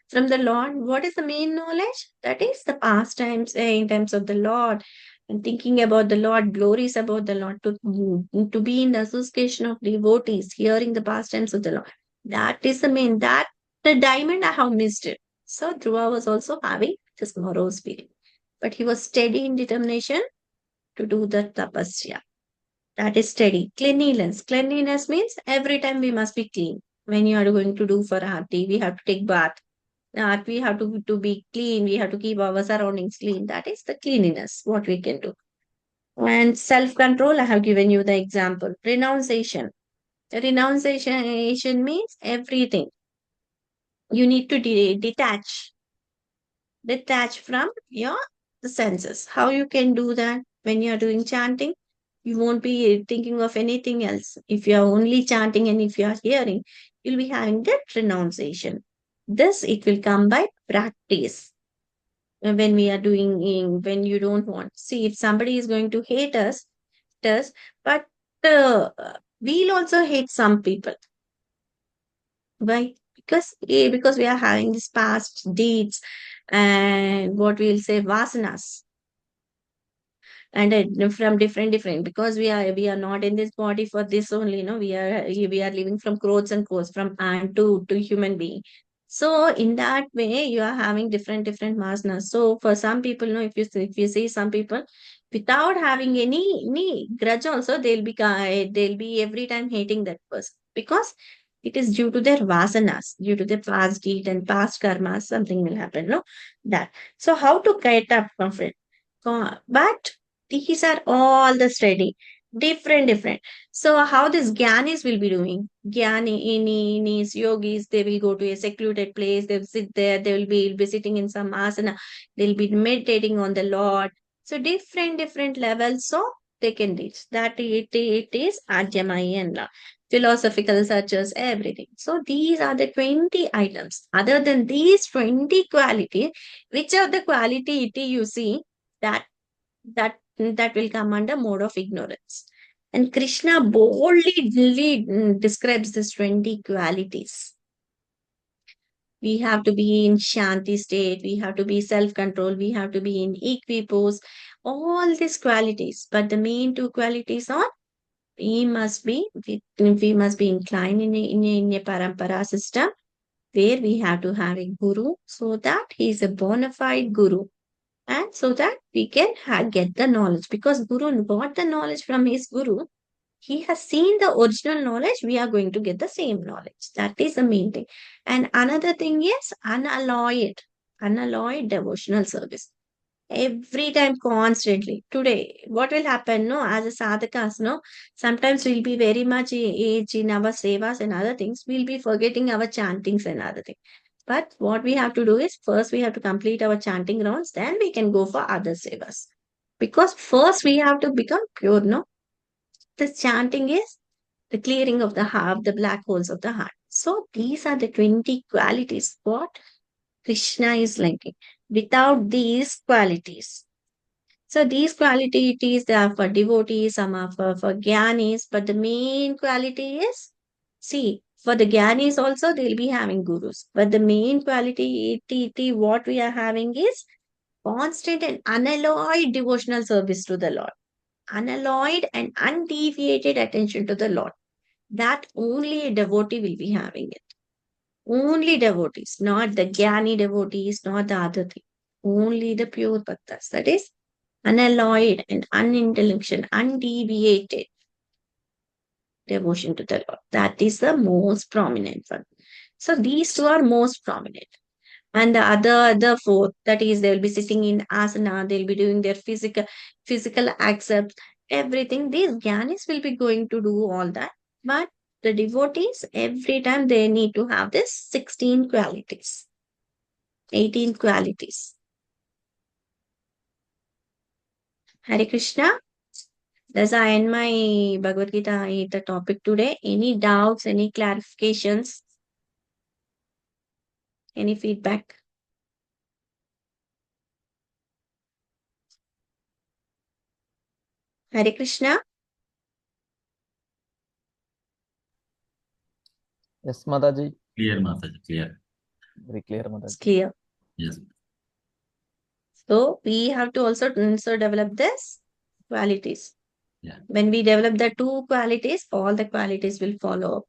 from the Lord, what is the main knowledge? That is the pastimes in terms of the Lord, and thinking about the Lord, glories about the Lord, to be in the association of devotees, hearing the pastimes of the Lord. That is the main, that the diamond I have missed it. So Dhruva was also having this morose feeling. But he was steady in determination to do the tapasya. That is steady. Cleanliness. Cleanliness means every time we must be clean. When you are going to do for Aarti, we have to take bath. We have to be clean. We have to keep our surroundings clean. That is the cleanliness, what we can do. And self-control, I have given you the example. Renunciation. Renunciation means everything. You need to detach from the senses. How you can do that? When you are doing chanting, you won't be thinking of anything else. If you are only chanting and if you are hearing, you'll be having that renunciation. This, it will come by practice. when we are when you don't want. See, if somebody is going to hate us, but uh, we'll also hate some people. Why? Because we are having these past deeds and what we'll say vasanas, and from different, because we are not in this body for this only, no, we are living from crores and crores, from ant to human being. So in that way you are having different vasanas. So for some people, no, if you see some people without having any grudge also, they'll be every time hating that person, because it is due to their vasanas, due to their past deed and past karmas, something will happen, no, that. So how to get up from it? But these are all the study, different. So how this Gyanis will be doing? Gyanis, yogis, they will go to a secluded place, they'll sit there, they will be sitting in some asana, they'll be meditating on the Lord. So different levels, so they can reach. That it is Adhyamaya, philosophical searches, everything. So these are the 20 items. Other than these 20 qualities, which are the quality you see that that will come under mode of ignorance. And Krishna boldly describes these 20 qualities. We have to be in Shanti state, we have to be self-control, we have to be in equipoise, all these qualities. But the main two qualities are we must be inclined in a parampara system, where we have to have a guru, so that he is a bona fide guru, and so that we can get the knowledge, because guru got the knowledge from his guru. He has seen the original knowledge, we are going to get the same knowledge. That is the main thing. And another thing is unalloyed devotional service, every time, constantly. Today what will happen, no, as a sadhakas, no, sometimes we'll be very much age in our sevas and other things, we'll be forgetting our chantings and other things. But what we have to do is, first we have to complete our chanting rounds, then we can go for other sevas, because first we have to become pure, no. This chanting is the clearing of the heart, the black holes of the heart. So these are the 20 qualities what Krishna is liking. Without these qualities, so these qualities, they are for devotees, some are for jnanis, but the main quality is, see, for the jnanis also they'll be having gurus, but the main quality, what we are having is constant and unalloyed devotional service to the Lord, unalloyed and undeviated attention to the Lord. That only a devotee will be having it. Only devotees, not the jnani devotees, not the other thing. Only the pure bhaktas. That is unalloyed and unintelligent, undeviated devotion to the Lord. That is the most prominent one. So these two are most prominent. And the fourth, that is, they'll be sitting in asana, they'll be doing their physical accepts, everything. These jnanis will be going to do all that. But the devotees, every time they need to have this 16 qualities, 18 qualities. Hare Krishna. Thus, I end my Bhagavad Gita the topic today. Any doubts, any clarifications, any feedback? Hare Krishna. Yes, Mataji. Clear, Mataji, clear. Very clear, It's Mataji. clear. Yes. So we have to also develop this qualities. Yeah. When we develop the two qualities, all the qualities will follow.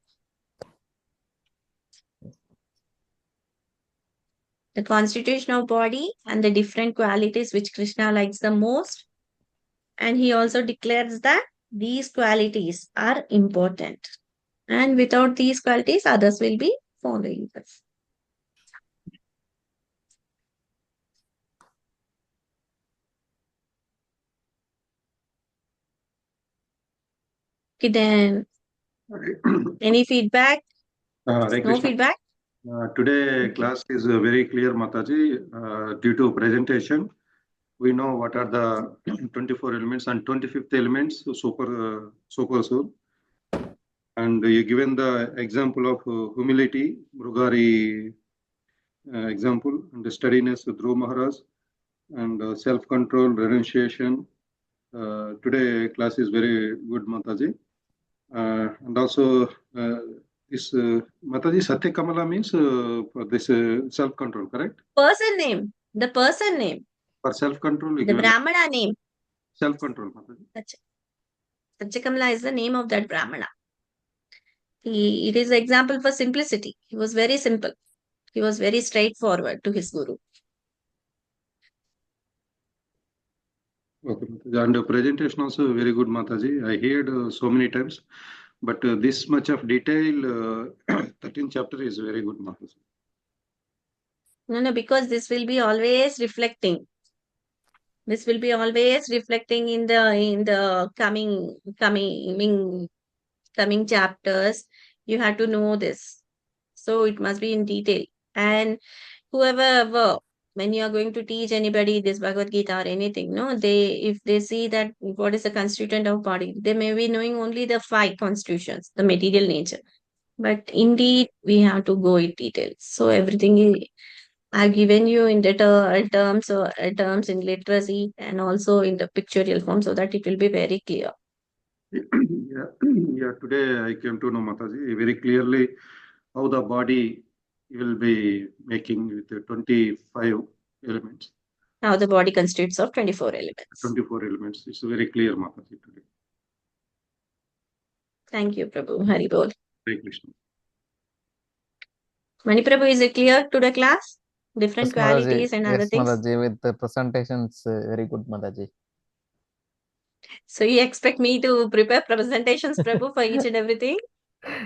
The constitution of body and the different qualities which Krishna likes the most. And he also declares that these qualities are important. And without these qualities, others will be following us. Okay, then any feedback? Hare No Krishna. feedback? Today class is very clear, Mataji. Due to presentation, we know what are the 24 elements and 25th elements, super soul. And you given the example of humility, Mrugari example, and the steadiness, Dhruv Maharaj, and self-control, renunciation. Today class is very good, Mataji. And also this Mataji, Satya Kamala means for this self-control, correct? Person name. The person name. For self-control, we The give Brahmana name. self-control, Mataji. Satyakamala is the name of that Brahmana. It is an example for simplicity. He was very simple. He was very straightforward to his guru. Okay, Mataji. And the presentation also very good, Mataji. I heard so many times, but this much of detail, 13th chapter is very good, Mataji. No, because this will be always reflecting. This will be always reflecting in the coming chapters. You have to know this. So it must be in detail. And whoever, when you are going to teach anybody this Bhagavad Gita or anything, no, if they see that what is the constituent of body, they may be knowing only the 5 constitutions, the material nature. But indeed, we have to go in detail. So everything I've given you in the terms in literacy and also in the pictorial form so that it will be very clear. Yeah, today I came to know, Mataji, very clearly how the body will be making with the 25 elements. How the body constitutes of 24 elements. 24 elements. It's very clear, Mataji, today. Thank you, Prabhu. Hari Bol. Hare Krishna. Mani Prabhu, is it clear to the class? Different Yes, Mataji. qualities and other Yes, things. Mataji, with the presentations, very good, Mataji. So you expect me to prepare presentations, Prabhu, for each and everything?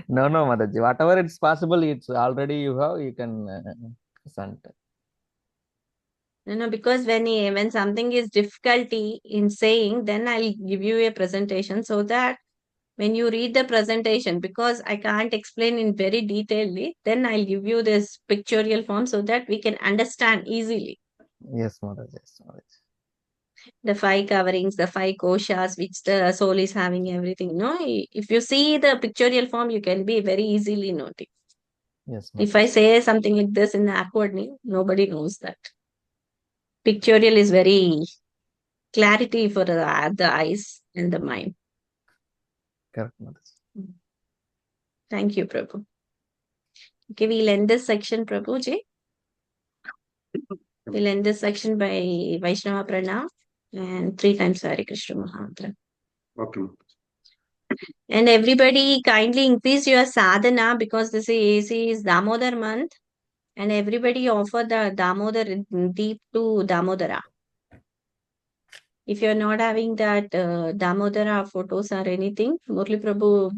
No, Mataji. Whatever it's possible, it's already you have, you can present. No, because when something is difficulty in saying, then I'll give you a presentation so that when you read the presentation, because I can't explain in very detailedly, then I'll give you this pictorial form so that we can understand easily. Yes, Mataji. Yes, Mataji. The 5 coverings, the 5 koshas, which the soul is having, everything. No, if you see the pictorial form, you can be very easily noting. Yes, If I Mataji. say something like this in the awkward name, nobody knows that. Pictorial is very clarity for the eyes and the mind. Correct, Mataji. Thank you, Prabhu. Okay, we'll end this section, Prabhu ji. We'll end this section by Vaishnava Pranam and 3 times Hare Krishna Maha. Okay. And everybody kindly increase your sadhana because this is Damodar month and everybody offer the Damodar deep to Damodara. If you're not having that Damodara photos or anything, Murli Prabhu,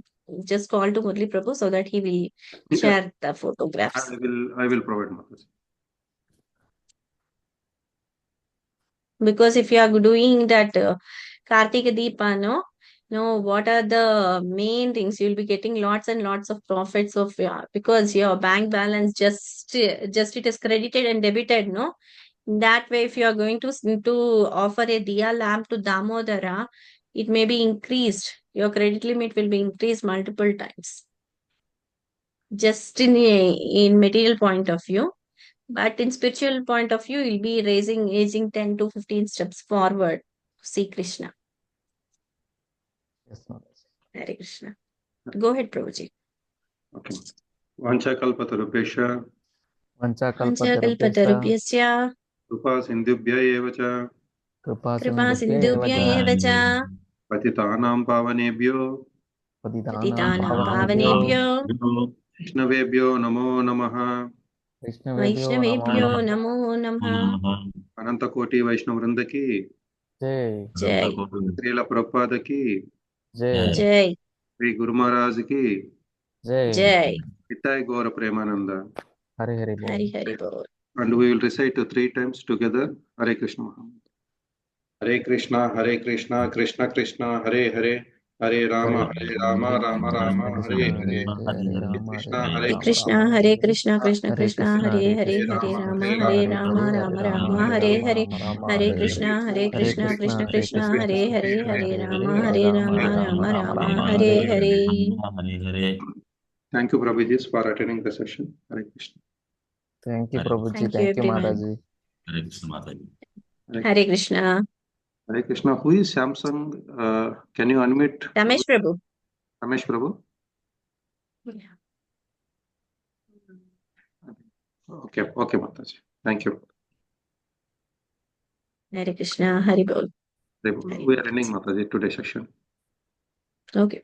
just call to Murli Prabhu so that he will share the photographs. I will provide, Mataji. Because if you are doing that Kartika Deepa, no, what are the main things? You'll be getting lots and lots of profits of because your bank balance just it is credited and debited, no? That way, if you are going to offer a Diya lamp to Damodara, it may be increased. Your credit limit will be increased multiple times. Just in material point of view. But in spiritual point of view, you'll be aging 10 to 15 steps forward to see Krishna. Yes, Mataji. Hare Krishna. Go ahead, Prabhuji. Okay. Vanchakalpatarupesha. Panchakalpatarubhyasya Krupa sindhubhya eva cha. Kripa Kripa Sindhubhya sindhubhya eva cha Patitanam pavanebhyo. Patitanam pavanebhyo Vishnavebhyo namo namaha. Vaishnavebhyo namo namaha. Anantakoti Vaishnavvrindaki. Jai. Srila Prabhupada Jai. Jai. Sri Guru Maharaj ki. Jai. Nitai Gaura Premananda. Hare Bol. Hari Hari Bol. And we will recite 3 times together. Hare Krishna Maha. Hare Krishna, Krishna Krishna, Hare Hare, Hare Rama, Rama Rama, Hare Hare. Hare Krishna, Hare Krishna, Krishna Krishna, Hare Hare, Hare Rama, Rama, Hare Hare. Hare Krishna, Krishna Krishna, Hare Hare, Hare Rama, Rama, Hare Hare. Thank you, Prabhuji, for attending the session. Hare Krishna. Thank you, Prabhuji. Thank you, Thank you, everyone. Mataji. Hare Krishna Mataji. Hare Krishna. Hare Krishna. Who is Samsung? Can you unmute? Ramesh Prabhu. Ramesh Prabhu. Okay, Mataji. Thank you. Hare Krishna. Hare Bol. We are ending Mataji today's session. Okay.